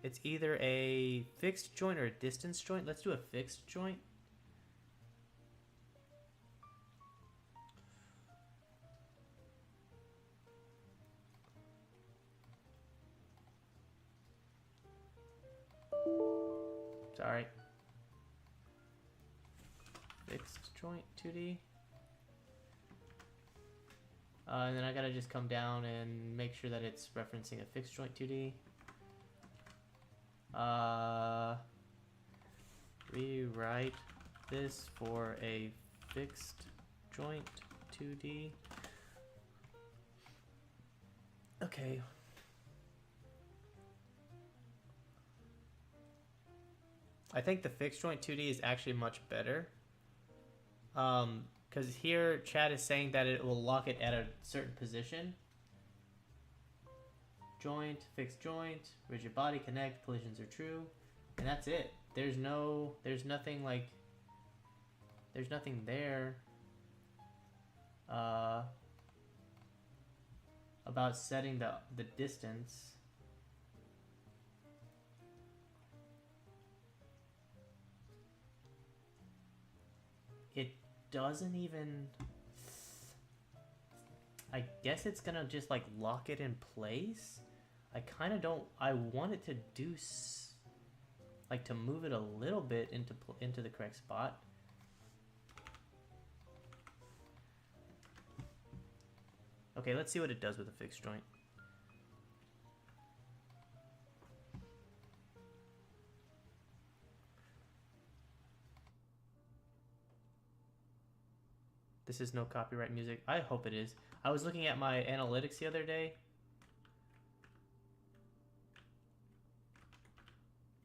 It's either a fixed joint or a distance joint. Let's do a fixed joint. Sorry. Fixed joint 2D. And then I gotta just come down and make sure that it's referencing a fixed joint 2D. Rewrite this for a fixed joint 2D. Okay. I think the fixed joint 2D is actually much better. Because here Chad is saying that it will lock it at a certain position. Joint, fixed joint, rigid body, connect, collisions are true. And that's it. There's nothing like, there's nothing there about setting the distance. It doesn't even, I guess it's gonna just like lock it in place. I kind of don't, I want it to do like to move it a little bit into the correct spot. Okay, let's see what it does with a fixed joint. This is no copyright music. I hope it is. I was looking at my analytics the other day.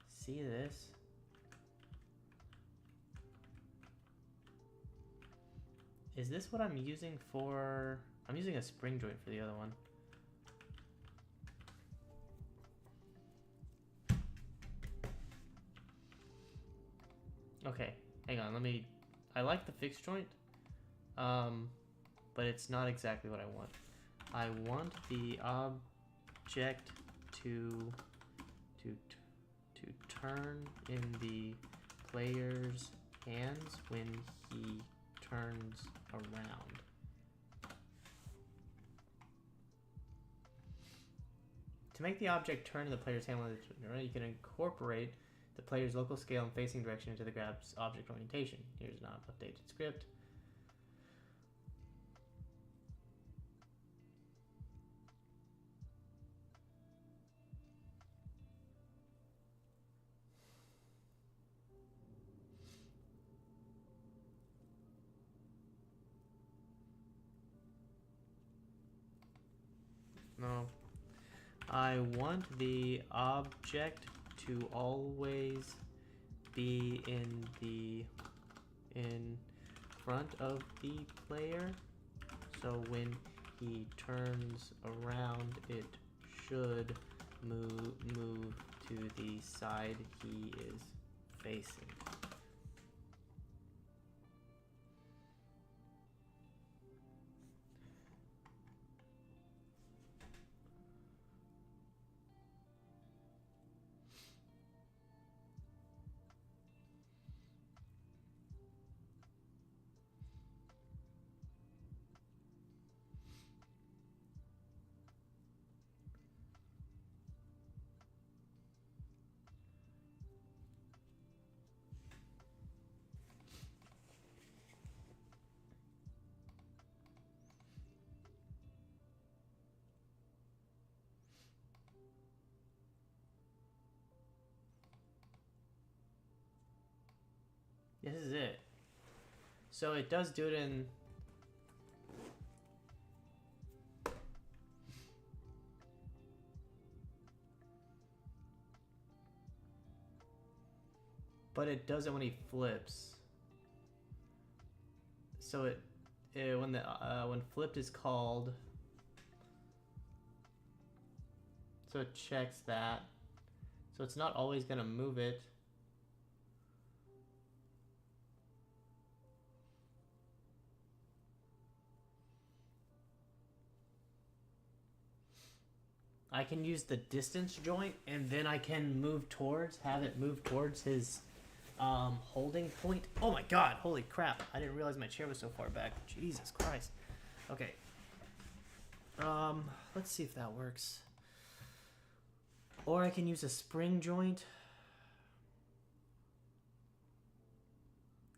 See this? Is this what I'm using for... I'm using a spring joint for the other one. Okay, hang on, let me... I like the fixed joint, but it's not exactly what I want. I want the object to turn in the player's hands when he turns around. To make the object turn in the player's hand when they turn around, you can incorporate the player's local scale and facing direction into the grab's object orientation. Here's an updated script. No. I want the object to always be in front of the player. So when he turns around, it should move to the side he is facing. This is it. So it does do it in... But it does it when he flips. So when flipped is called, so it checks that. So it's not always gonna move it. I can use the distance joint, and then I can have it move towards his holding point. Oh my god, holy crap. I didn't realize my chair was so far back. Jesus Christ. Okay. Let's see if that works. Or I can use a spring joint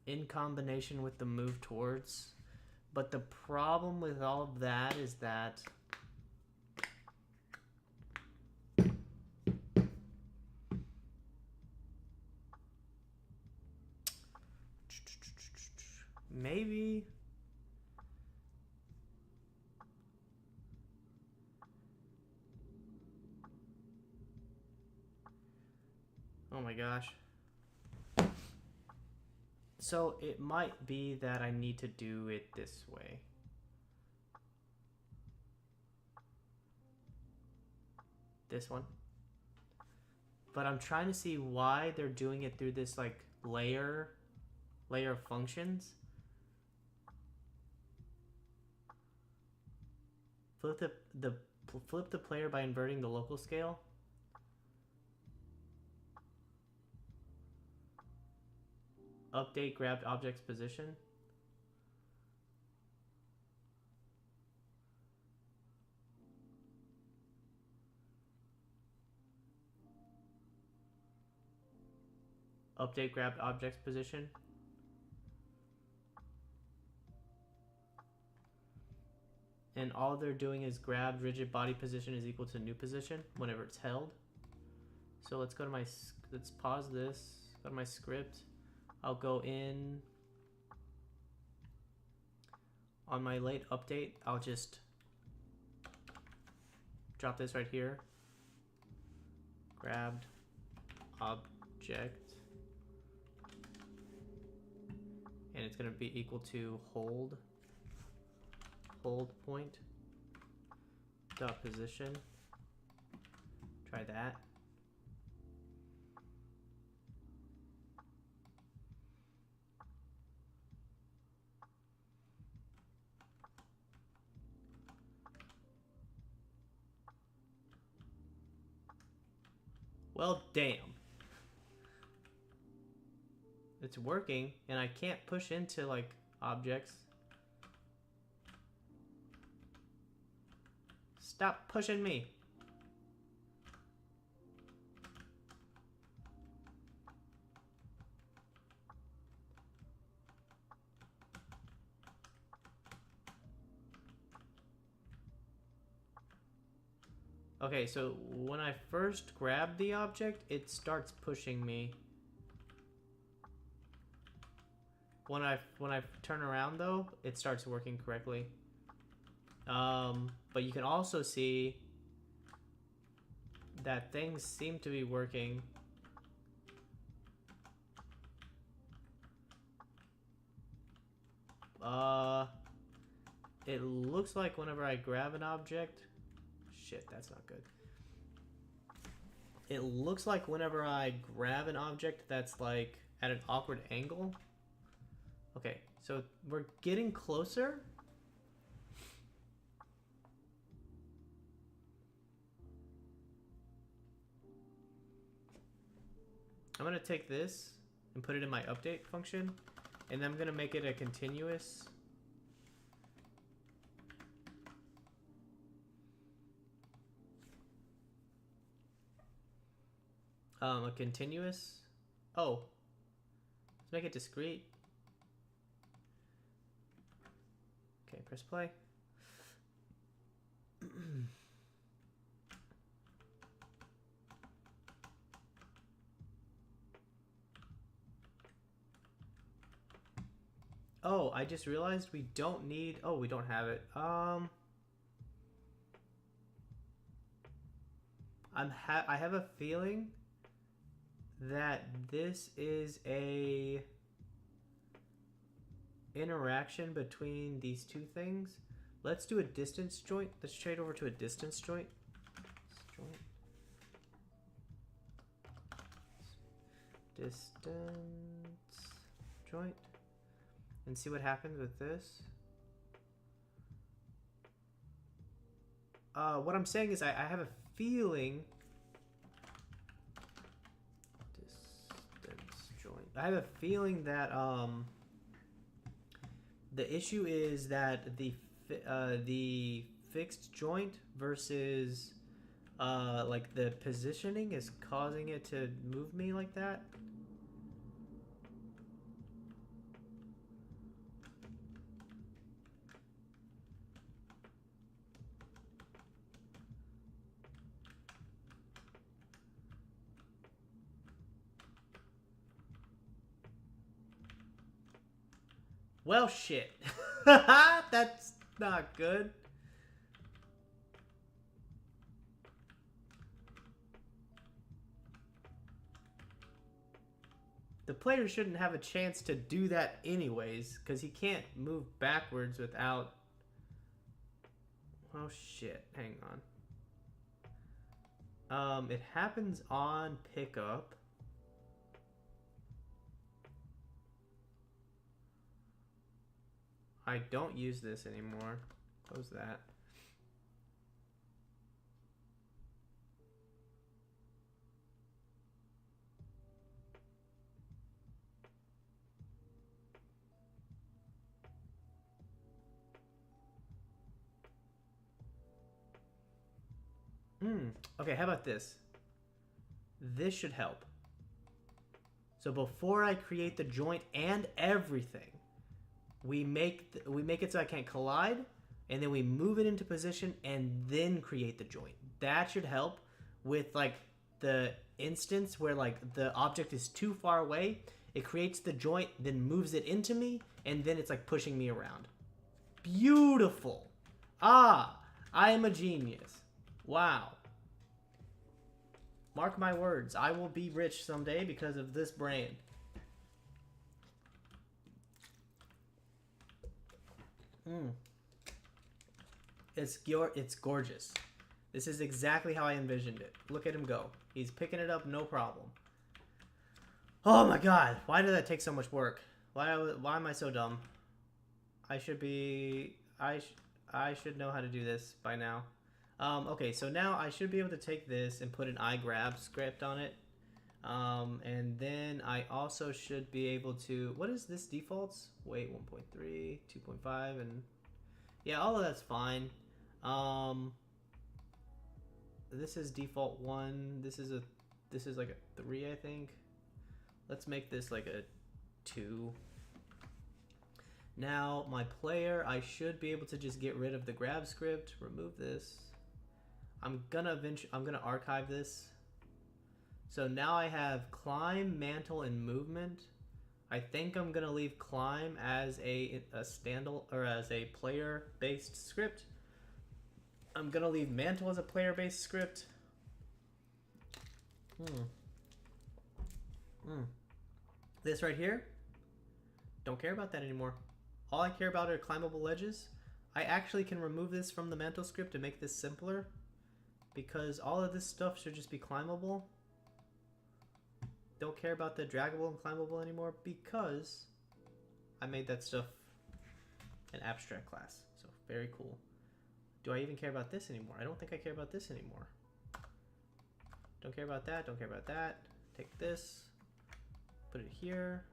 in combination with the move towards. But the problem with all of that is that maybe oh my gosh. So it might be that I need to do it this way. This one. But I'm trying to see why they're doing it through this like layer of functions. Flip the player by inverting the local scale. Update grabbed object's position. Update grabbed object's position. And all they're doing is grab rigid body position is equal to new position whenever it's held. So let's go to let's pause this, go to my script. I'll go in on my late update. I'll just drop this right here. Grabbed object. And it's going to be equal to hold point dot position. Try that. Well, damn. It's working, and I can't push into, like, objects. Stop pushing me. Okay, so when I first grab the object, it starts pushing me. When I turn around though, it starts working correctly. But you can also see that things seem to be working. It looks like whenever I grab an object... Shit, that's not good. It looks like whenever I grab an object that's like at an awkward angle. Okay, so we're getting closer. I'm gonna take this and put it in my update function, and then I'm gonna make it a continuous. A continuous. Oh, let's make it discrete. Okay, press play. Oh, I just realized we don't need... Oh, we don't have it. I have a feeling that this is a interaction between these two things. Let's do a distance joint. Let's trade over to a distance joint. Distance joint. And see what happens with this. What I'm saying is I have a feeling... Distance joint. I have a feeling that the issue is that the fixed joint versus like the positioning is causing it to move me like that. Well, shit. That's not good. The player shouldn't have a chance to do that anyways, because he can't move backwards without... Oh, shit. Hang on. It happens on pickup. I don't use this anymore. Close that. Okay, how about this? This should help. So before I create the joint and everything, we make it so I can't collide, and then we move it into position and then create the joint. That should help with like the instance where like the object is too far away. It creates the joint, then moves it into me, and then it's like pushing me around. Beautiful. Ah, I am a genius. Wow. Mark my words, I will be rich someday because of this brain. It's gorgeous. This is exactly how I envisioned it. Look at him go. He's picking it up, no problem. Oh my god, why did that take so much work? Why am I so dumb? I should know how to do this by now. Okay, so now I should be able to take this and put an iGrab script on it. And then I also should be able to... What is this defaults? Wait, 1.3, 2.5, and... Yeah, all of that's fine. This is default 1. This is like a 3, I think. Let's make this like a 2. Now, my player, I should be able to just get rid of the grab script, remove this. I'm gonna archive this. So now I have climb, mantle, and movement. I think I'm gonna leave climb as a player-based script. I'm gonna leave mantle as a player-based script. This right here, don't care about that anymore. All I care about are climbable ledges. I actually can remove this from the mantle script to make this simpler, because all of this stuff should just be climbable. Don't care about the draggable and climbable anymore because I made that stuff an abstract class. So very cool. Do I even care about this anymore? I don't think I care about this anymore. Don't care about that, don't care about that. Take this, put it here,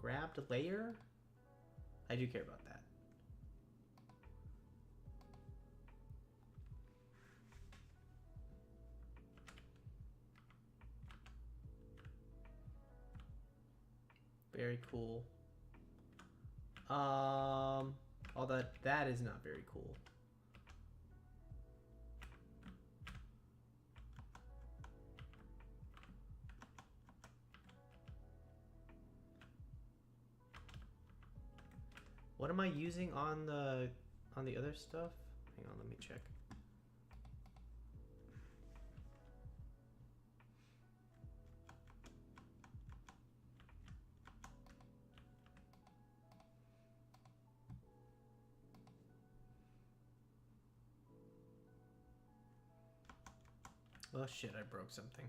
grabbed layer. I do care about that. Very cool. Although that is not very cool. What am I using on the other stuff? Hang on, let me check. Oh shit, I broke something.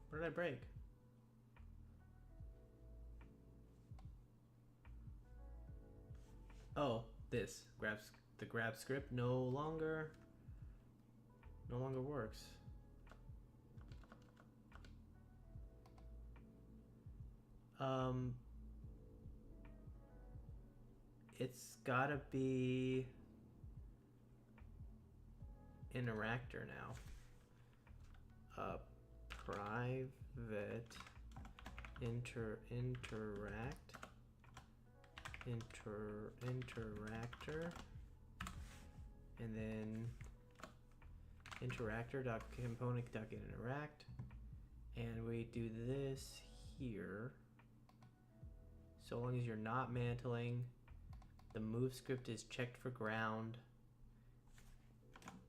What did I break? Oh, this the grab script no longer works. It's gotta be interactor now. Private interactor, and then interactor.component.getInteract, and we do this here. So long as you're not mantling, the move script is checked for ground,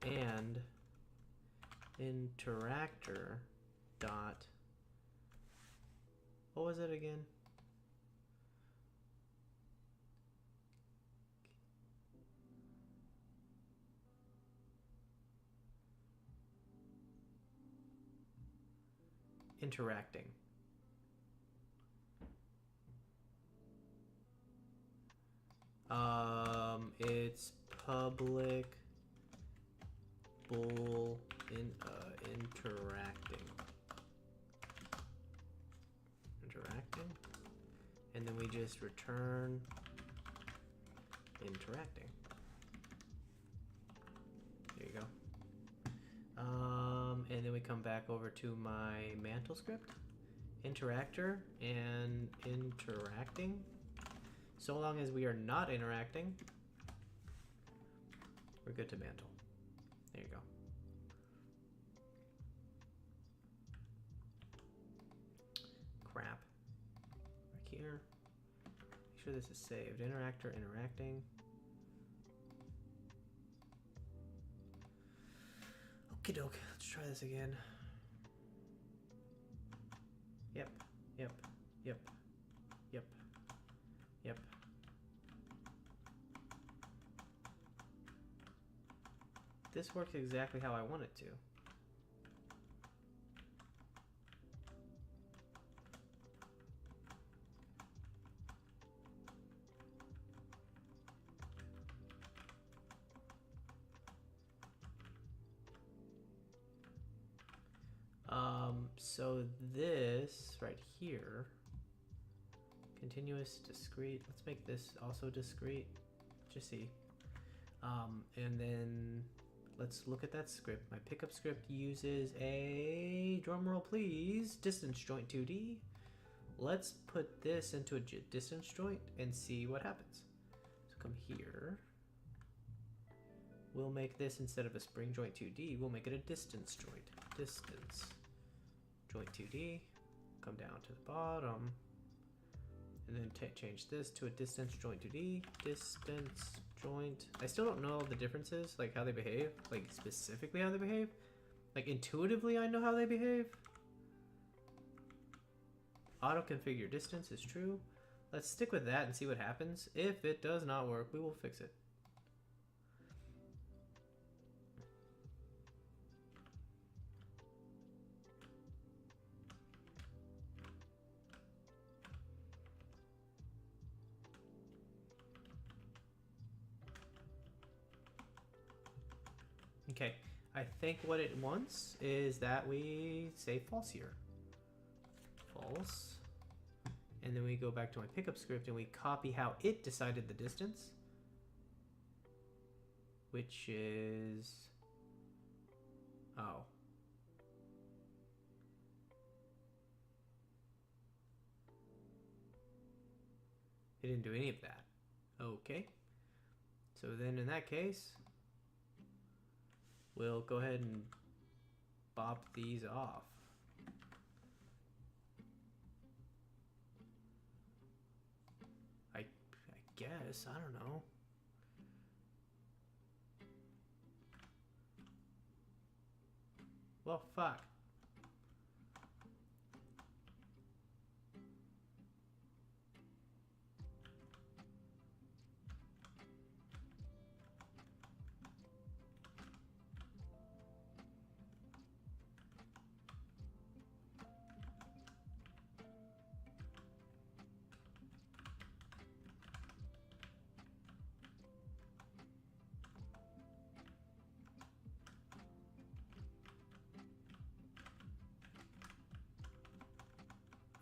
and interactor dot, what was it again? Interacting. It's public bool interacting, and then we just return interacting. There you go. And then we come back over to my mantle script, interactor and interacting. So long as we are not interacting, we're good to mantle. There you go. Crap. Back here. Make sure this is saved. Interactor, interacting. Okie doke. Let's try this again. Yep. Yep. Yep. Yep. Yep. This works exactly how I want it to. So this right here, continuous, discrete. Let's make this also discrete. Just see. And then let's look at that script. My pickup script uses a, drumroll please, distance joint 2D. Let's put this into a distance joint and see what happens. So come here. We'll make this, instead of a spring joint 2D, we'll make it a distance joint. Distance joint 2D. Come down to the bottom. And then change this to a distance joint 2D. Distance joint. I still don't know all the differences, like how they behave, like specifically how they behave. Like, intuitively, I know how they behave. Auto-configure distance is true. Let's stick with that and see what happens. If it does not work, we will fix it. Okay, I think what it wants is that we say false here. False. And then we go back to my pickup script and we copy how it decided the distance. Which is... oh. It didn't do any of that. Okay. So then in that case, we'll go ahead and bop these off. I guess, I don't know. Well, fuck.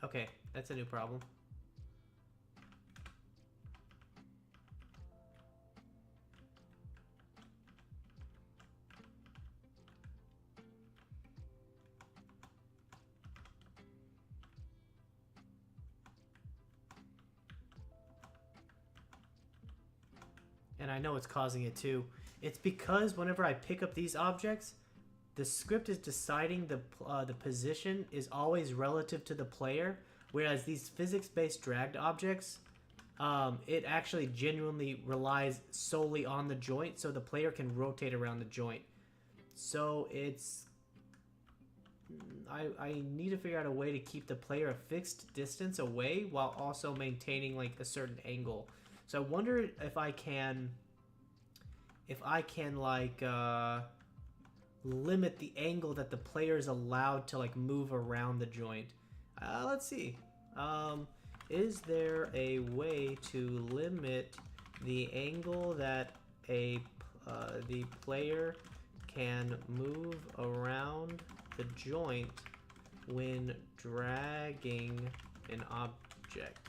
Okay, that's a new problem. And I know it's causing it too. It's because whenever I pick up these objects, the script is deciding the position is always relative to the player, whereas these physics-based dragged objects, it actually genuinely relies solely on the joint, so the player can rotate around the joint. So it's... I need to figure out a way to keep the player a fixed distance away while also maintaining like a certain angle. So I wonder if I can like limit the angle that the player is allowed to like move around the joint. Let's see. Is there a way to limit the angle that the player can move around the joint when dragging an object?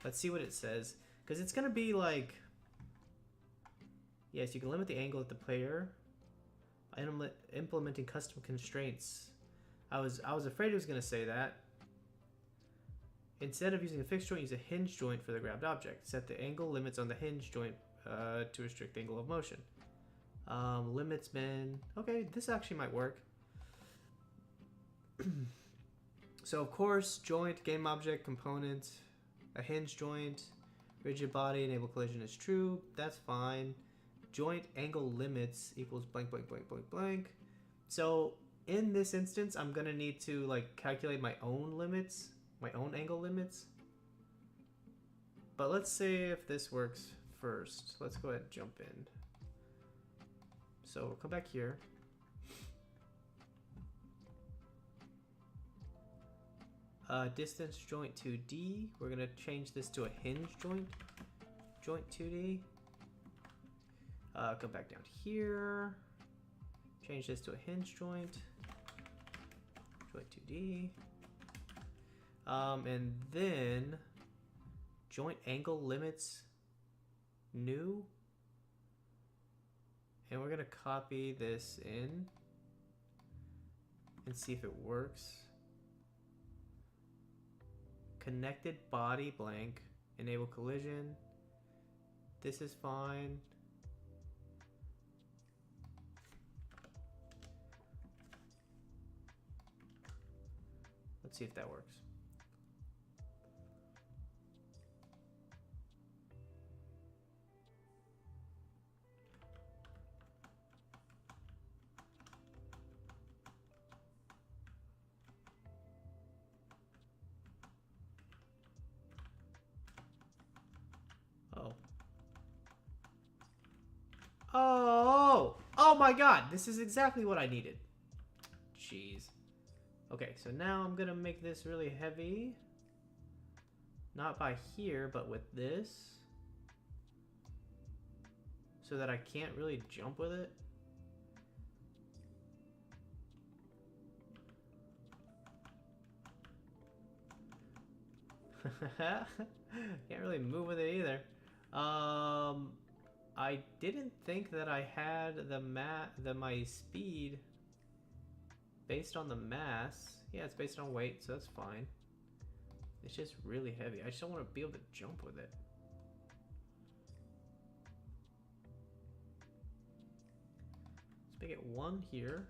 Let's see what it says. Because it's going to be like... yes, you can limit the angle of the player by implementing custom constraints. I was afraid it was going to say that. Instead of using a fixed joint, use a hinge joint for the grabbed object. Set the angle limits on the hinge joint to restrict the angle of motion. Limits bin. Okay, this actually might work. So of course, joint, game object, component, a hinge joint, rigid body, enable collision is true. That's fine. Joint angle limits equals blank, blank, blank, blank, blank. So in this instance, I'm gonna need to like calculate my own limits, my own angle limits. But let's see if this works first. Let's go ahead and jump in. So we'll come back here. Distance joint 2D. We're gonna change this to a hinge joint. Joint 2D. Come back down here. Change this to a hinge joint. Joint 2D. And then joint angle limits new. And we're gonna copy this in and see if it works. Connected body blank, enable collision. This is fine. Let's see if that works. Oh my god, this is exactly what I needed. Jeez. Okay, so now I'm gonna make this really heavy. Not by here, but with this. So that I can't really jump with it. Can't really move with it either. I didn't think that I had my speed based on the mass. Yeah, it's based on weight, so that's fine. It's just really heavy. I just don't want to be able to jump with it. Let's make it 1 here.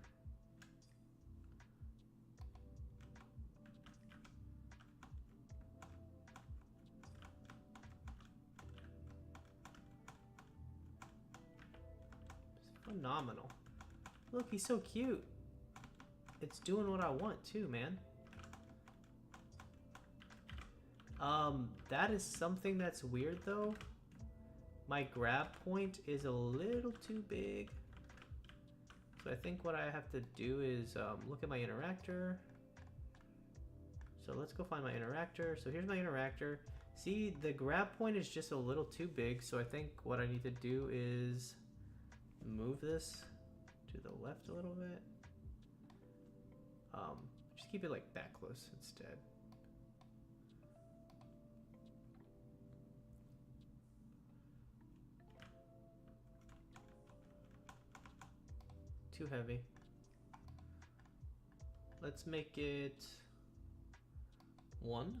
Phenomenal. Look, he's so cute. It's doing what I want too, man. That is something that's weird though. My grab point is a little too big. So I think what I have to do is look at my interactor. So let's go find my interactor. So here's my interactor. See, the grab point is just a little too big. So I think what I need to do is move this to the left a little bit. Just keep it like that close instead. Too heavy. Let's make it 1,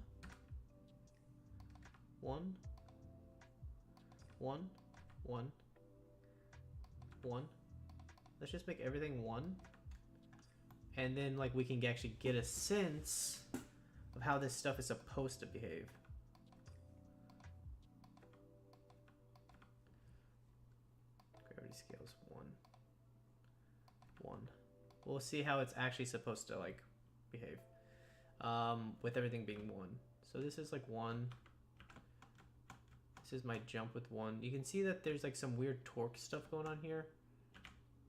1, 1, 1, 1. Let's just make everything 1. And then like we can actually get a sense of how this stuff is supposed to behave. Gravity scales 1. 1. We'll see how it's actually supposed to like behave with everything being 1. So this is like 1. This is my jump with 1. You can see that there's like some weird torque stuff going on here.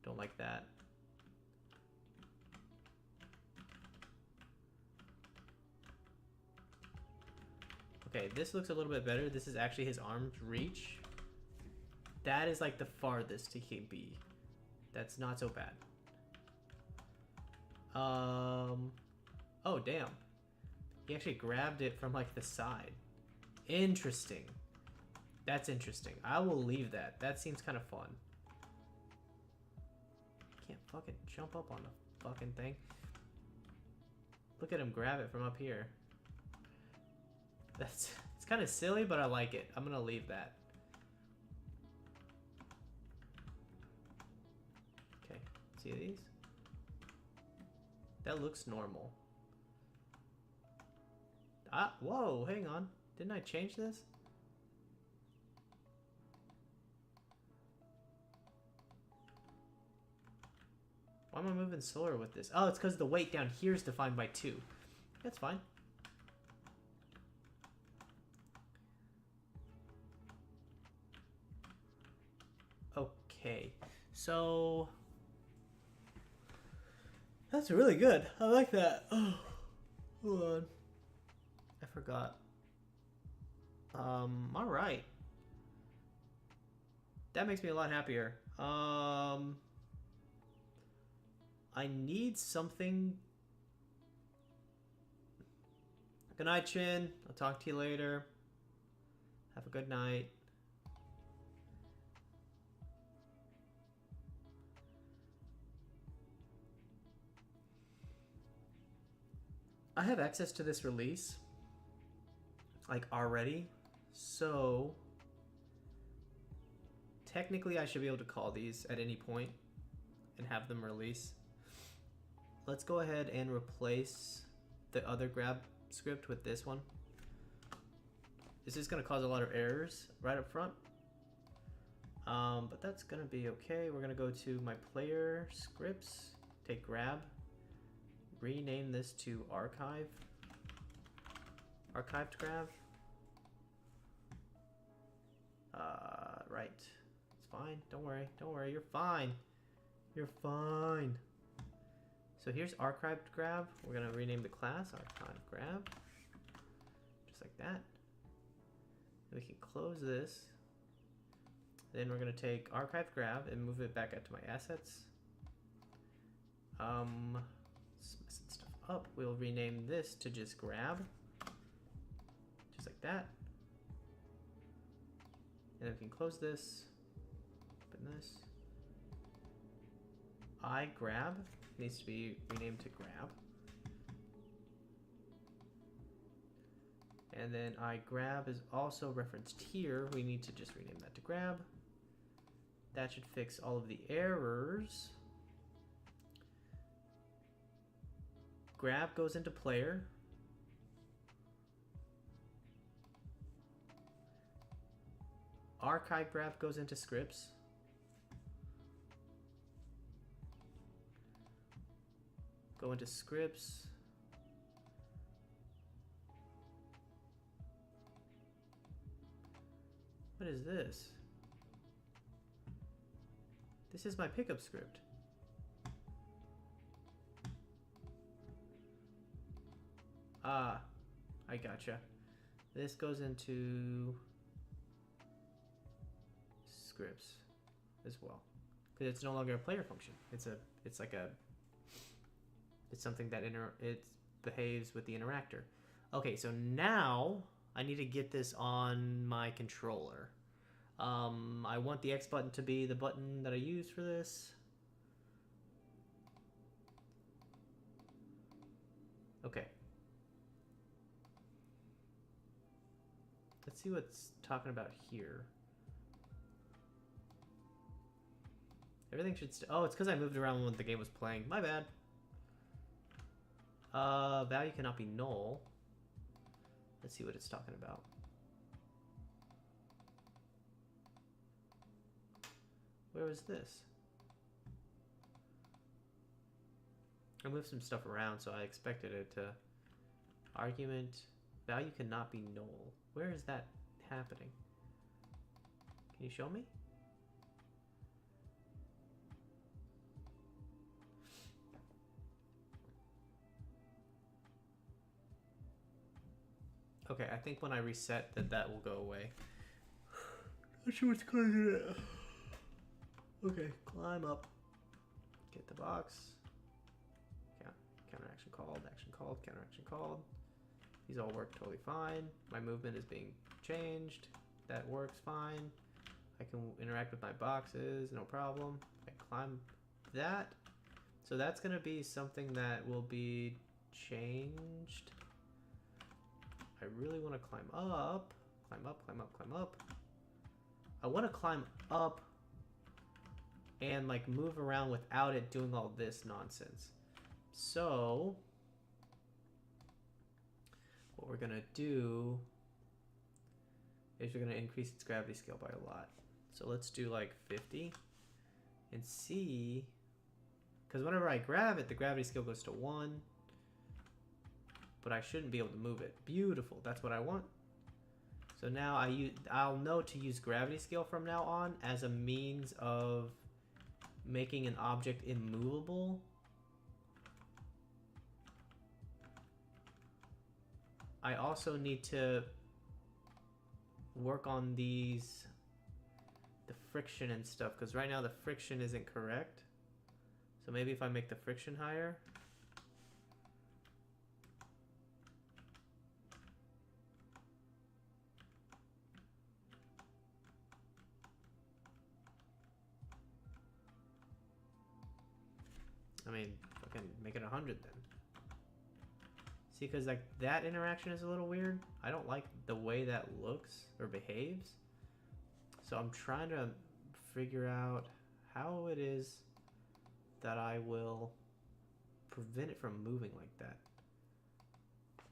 Don't like that. Okay, this looks a little bit better. This is actually his arm's reach. That is like the farthest he can be. That's not so bad. Oh, damn. He actually grabbed it from like the side. Interesting. That's interesting. I will leave that. That seems kind of fun. Can't fucking jump up on the fucking thing. Look at him grab it from up here. It's kind of silly, but I like it. I'm gonna leave that. Okay, see these? That looks normal. Ah, whoa, hang on. Didn't I change this? Why am I moving slower with this? Oh, it's because the weight down here is defined by 2. That's fine. Okay, so that's really good. I like that. Oh, hold on. I forgot. All right. That makes me a lot happier. I need something. Good night, Chin. I'll talk to you later. Have a good night. I have access to this release, like already, so technically I should be able to call these at any point and have them release. Let's go ahead and replace the other grab script with this one. This is going to cause a lot of errors right up front, but that's going to be okay. We're going to go to my player scripts, take grab, rename this to archived grab. Right, it's fine. Don't worry, you're fine. You're fine. So here's archived grab. We're gonna rename the class archive grab. Just like that. We can close this. Then we're gonna take archive grab and move it back out to my assets. Messing stuff up. We'll rename this to just grab. Just like that. And then we can close this. Open this. iGrab needs to be renamed to grab. And then iGrab is also referenced here. We need to just rename that to grab. That should fix all of the errors. Grab goes into player. Archive grab goes into scripts. Go into scripts. What is this? This is my pickup script. Ah, I gotcha. This goes into scripts as well, because it's no longer a player function. It's something that it behaves with the interactor. Okay, so now I need to get this on my controller. I want the X button to be the button that I use for this. Okay. Let's see what's talking about here. Everything should oh, it's because I moved around when the game was playing. My bad. Value cannot be null. Let's see what it's talking about. Where was this? I moved some stuff around, so I expected it to... Argument, value cannot be null. Where is that happening? Can you show me? Okay, I think when I reset that will go away. Not sure what's causing it. Okay, climb up. Get the box. Counter action called, counter action called. These all work totally fine. My movement is being changed. That works fine. I can interact with my boxes, no problem. I climb that. So that's gonna be something that will be changed. I really want to climb up. Climb up, climb up, climb up. I want to climb up and like move around without it doing all this nonsense. So what we're gonna do is we're gonna increase its gravity scale by a lot. So let's do like 50 and see, because whenever I grab it, the gravity scale goes to 1, but I shouldn't be able to move it. Beautiful, that's what I want. So now I'll know to use gravity scale from now on as a means of making an object immovable. I also need to work on the friction and stuff, because right now the friction isn't correct. So maybe if I make the friction higher. I mean, I can make it 100 then. See, because like that interaction is a little weird. I don't like the way that looks or behaves. So I'm trying to figure out how it is that I will prevent it from moving like that.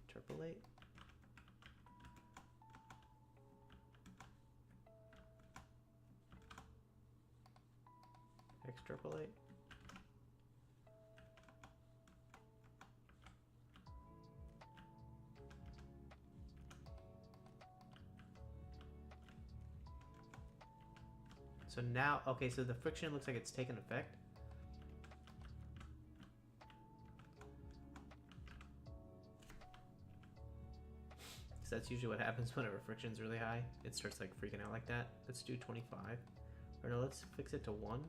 Interpolate. Extrapolate. So now, okay, so the friction looks like it's taken effect. That's usually what happens whenever friction's really high. It starts like freaking out like that. Let's do 25. Or no, let's fix it to 1.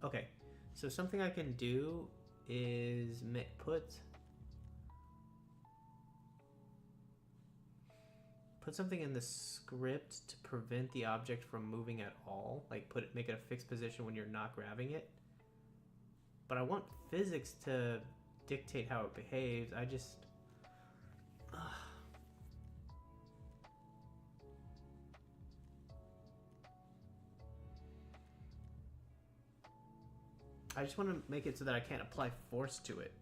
Okay, so something I can do is put something in the script to prevent the object from moving at all. Like make it a fixed position when you're not grabbing it. But I want physics to dictate how it behaves. I just... I just want to make it so that I can't apply force to it.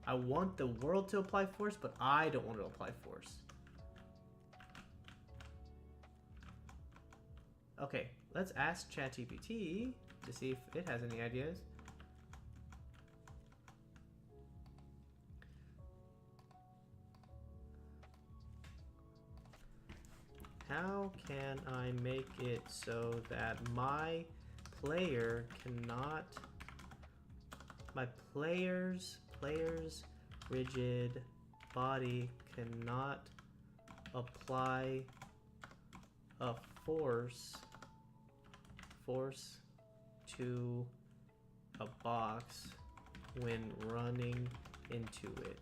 I want the world to apply force, but I don't want to apply force. Okay, let's ask ChatGPT to see if it has any ideas. How can I make it so that my player's rigid body cannot apply a force to a box when running into it,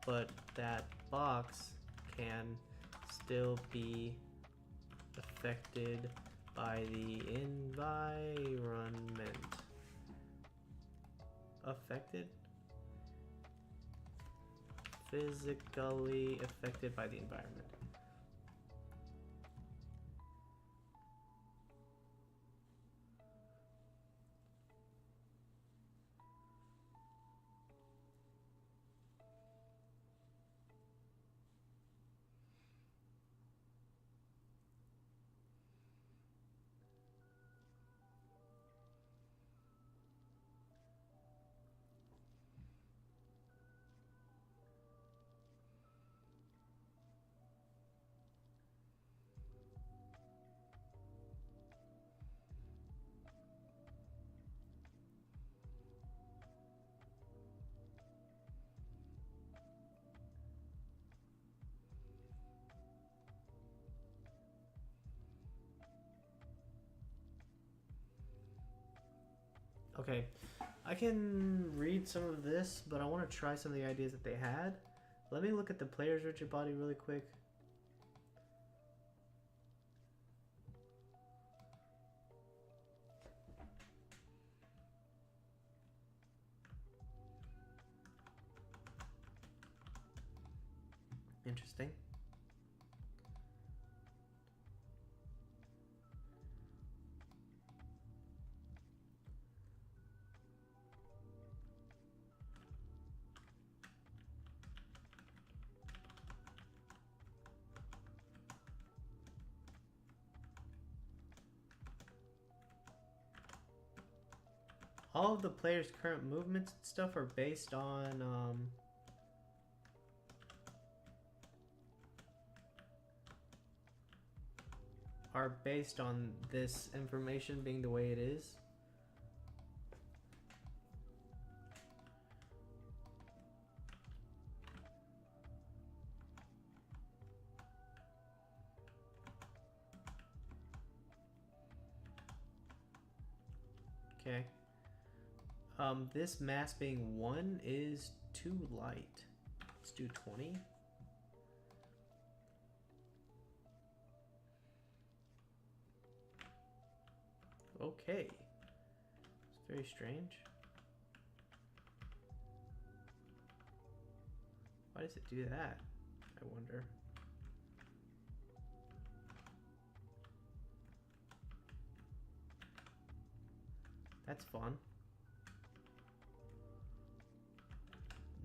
but that box can still be affected by the environment. Affected? Physically affected by the environment. Okay, I can read some of this, but I want to try some of the ideas that they had. Let me look at the player's rigid body really quick. Interesting. All of the player's current movements and stuff are based on this information being the way it is. Okay. This mass being 1 is too light. Let's do 20. Okay. It's very strange. Why does it do that? I wonder. That's fun.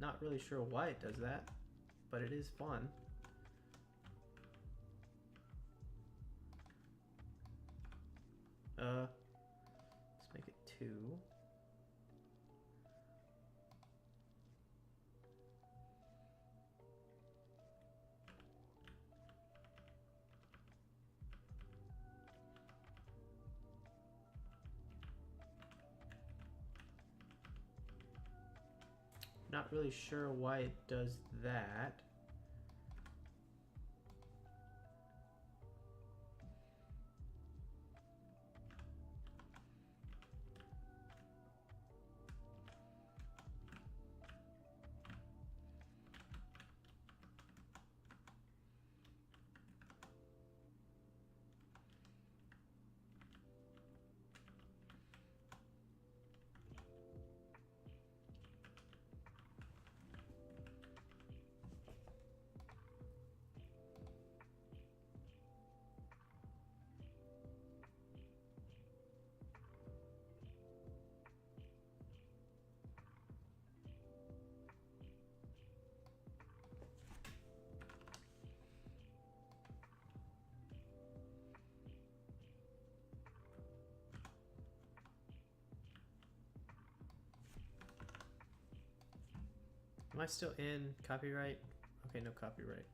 Not really sure why it does that, but it is fun. Let's make it 2. not really sure why it does that. Am I still in copyright? Okay, no copyright.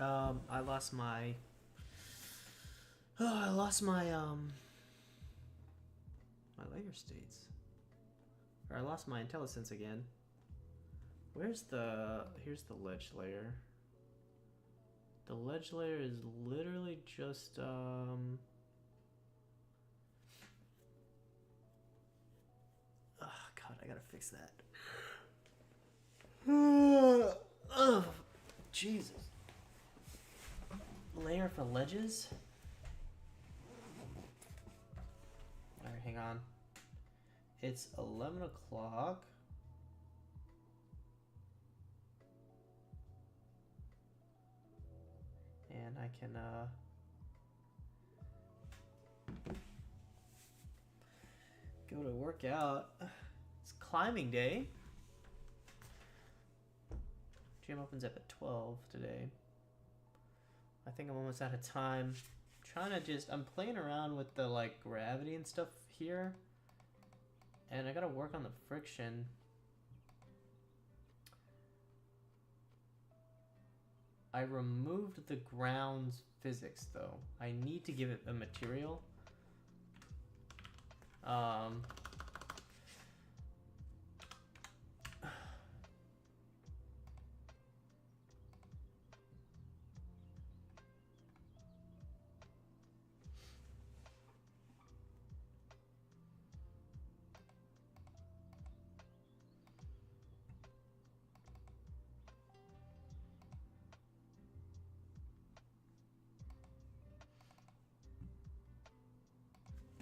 I lost my. Oh, I lost my my layer states. Or I lost my IntelliSense again. Where's the... Here's the ledge layer. The ledge layer is literally just, Oh, God, I gotta fix that. Oh, Jesus. Layer for ledges? Alright, hang on. It's 11 o'clock. And I can, go to work out. It's climbing day. Gym opens up at 12 today. I think I'm almost out of time. I'm playing around with the, like, gravity and stuff here. And I gotta work on the friction. I removed the ground's physics, though. I need to give it a material.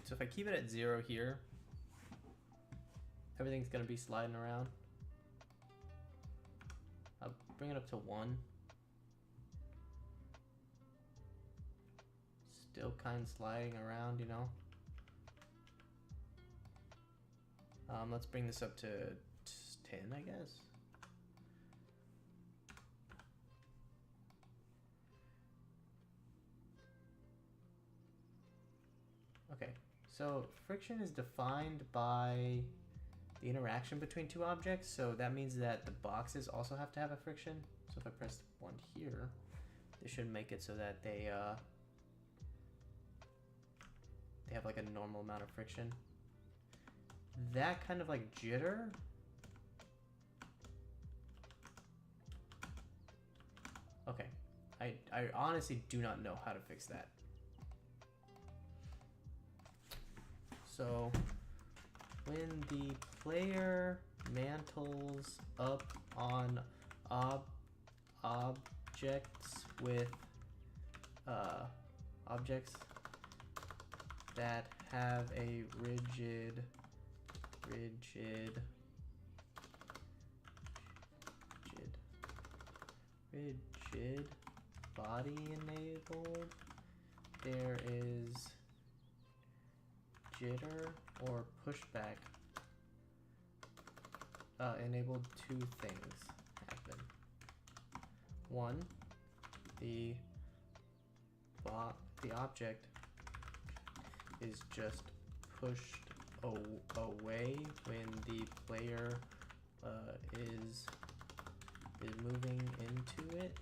So if I keep it at 0 here, everything's gonna be sliding around. I'll bring it up to 1. Still kind of sliding around, you know. Let's bring this up to 10, I guess. Okay. So friction is defined by the interaction between two objects, so that means that the boxes also have to have a friction. So if I press 1 here, this should make it so that they have like a normal amount of friction. That kind of like jitter okay. I honestly do not know how to fix that. So when the player mantles up on objects with objects that have a rigid body enabled, there is jitter or pushback enabled. Two things happen. One, the object is just pushed away when the player is moving into it.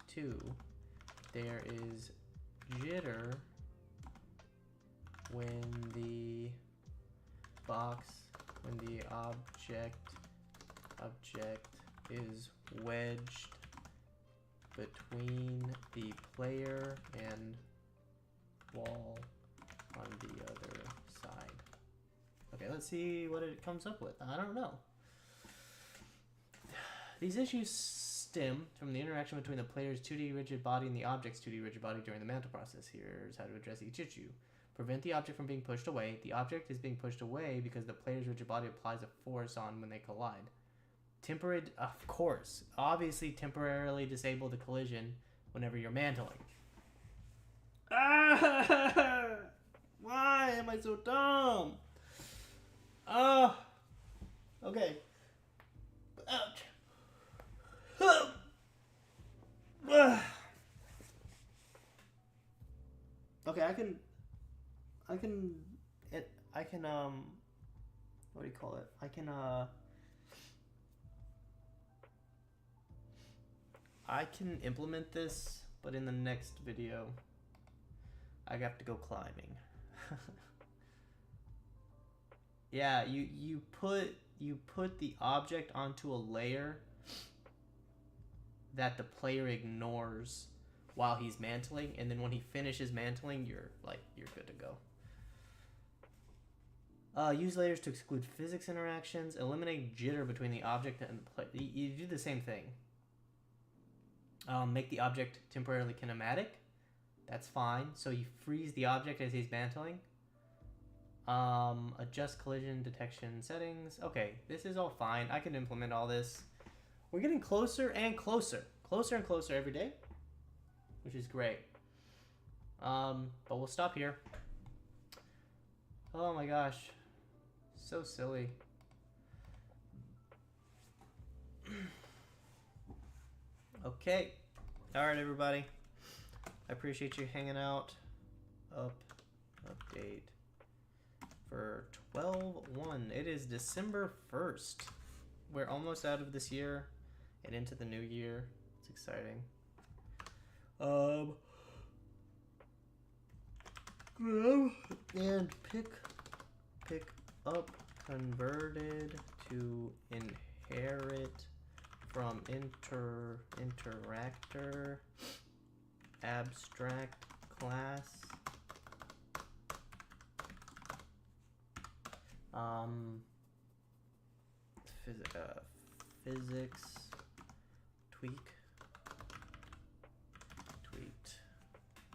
Two, there is jitter when the object is wedged between the player and wall on the other side. Okay, let's see what it comes up with. I don't know. These issues stem from the interaction between the player's 2D rigid body and the object's 2D rigid body during the mantle process. Here's how to address each issue. Prevent the object from being pushed away. The object is being pushed away because the player's rigid body applies a force on when they collide. Of course, obviously temporarily disable the collision whenever you're mantling. Ah! Why am I so dumb? Okay. Ouch. Okay, I can what do you call it? I can implement this, but in the next video, I have to go climbing. Yeah, you put the object onto a layer that the player ignores while he's mantling, and then when he finishes mantling, you're good to go. Use layers to exclude physics interactions. Eliminate jitter between the object and the player. You do the same thing. Make the object temporarily kinematic. That's fine. So you freeze the object as he's mantling. Adjust collision detection settings. Okay, this is all fine. I can implement all this. We're getting closer and closer. Closer and closer every day, which is great. But we'll stop here. Oh my gosh. So silly. Okay. Alright, everybody. I appreciate you hanging out. Update for 12/1. It is December 1st. We're almost out of this year and into the new year. It's exciting. And pick up converted to inherit from interactor abstract class. Physics tweaked.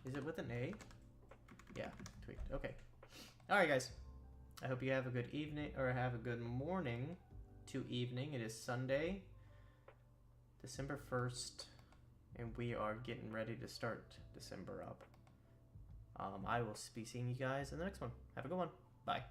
Is it with an A? Yeah, tweaked. Okay. All right, guys. I hope you have a good evening, or have a good morning to evening. It is Sunday, December 1st, and we are getting ready to start December up. I will be seeing you guys in the next one. Have a good one. Bye.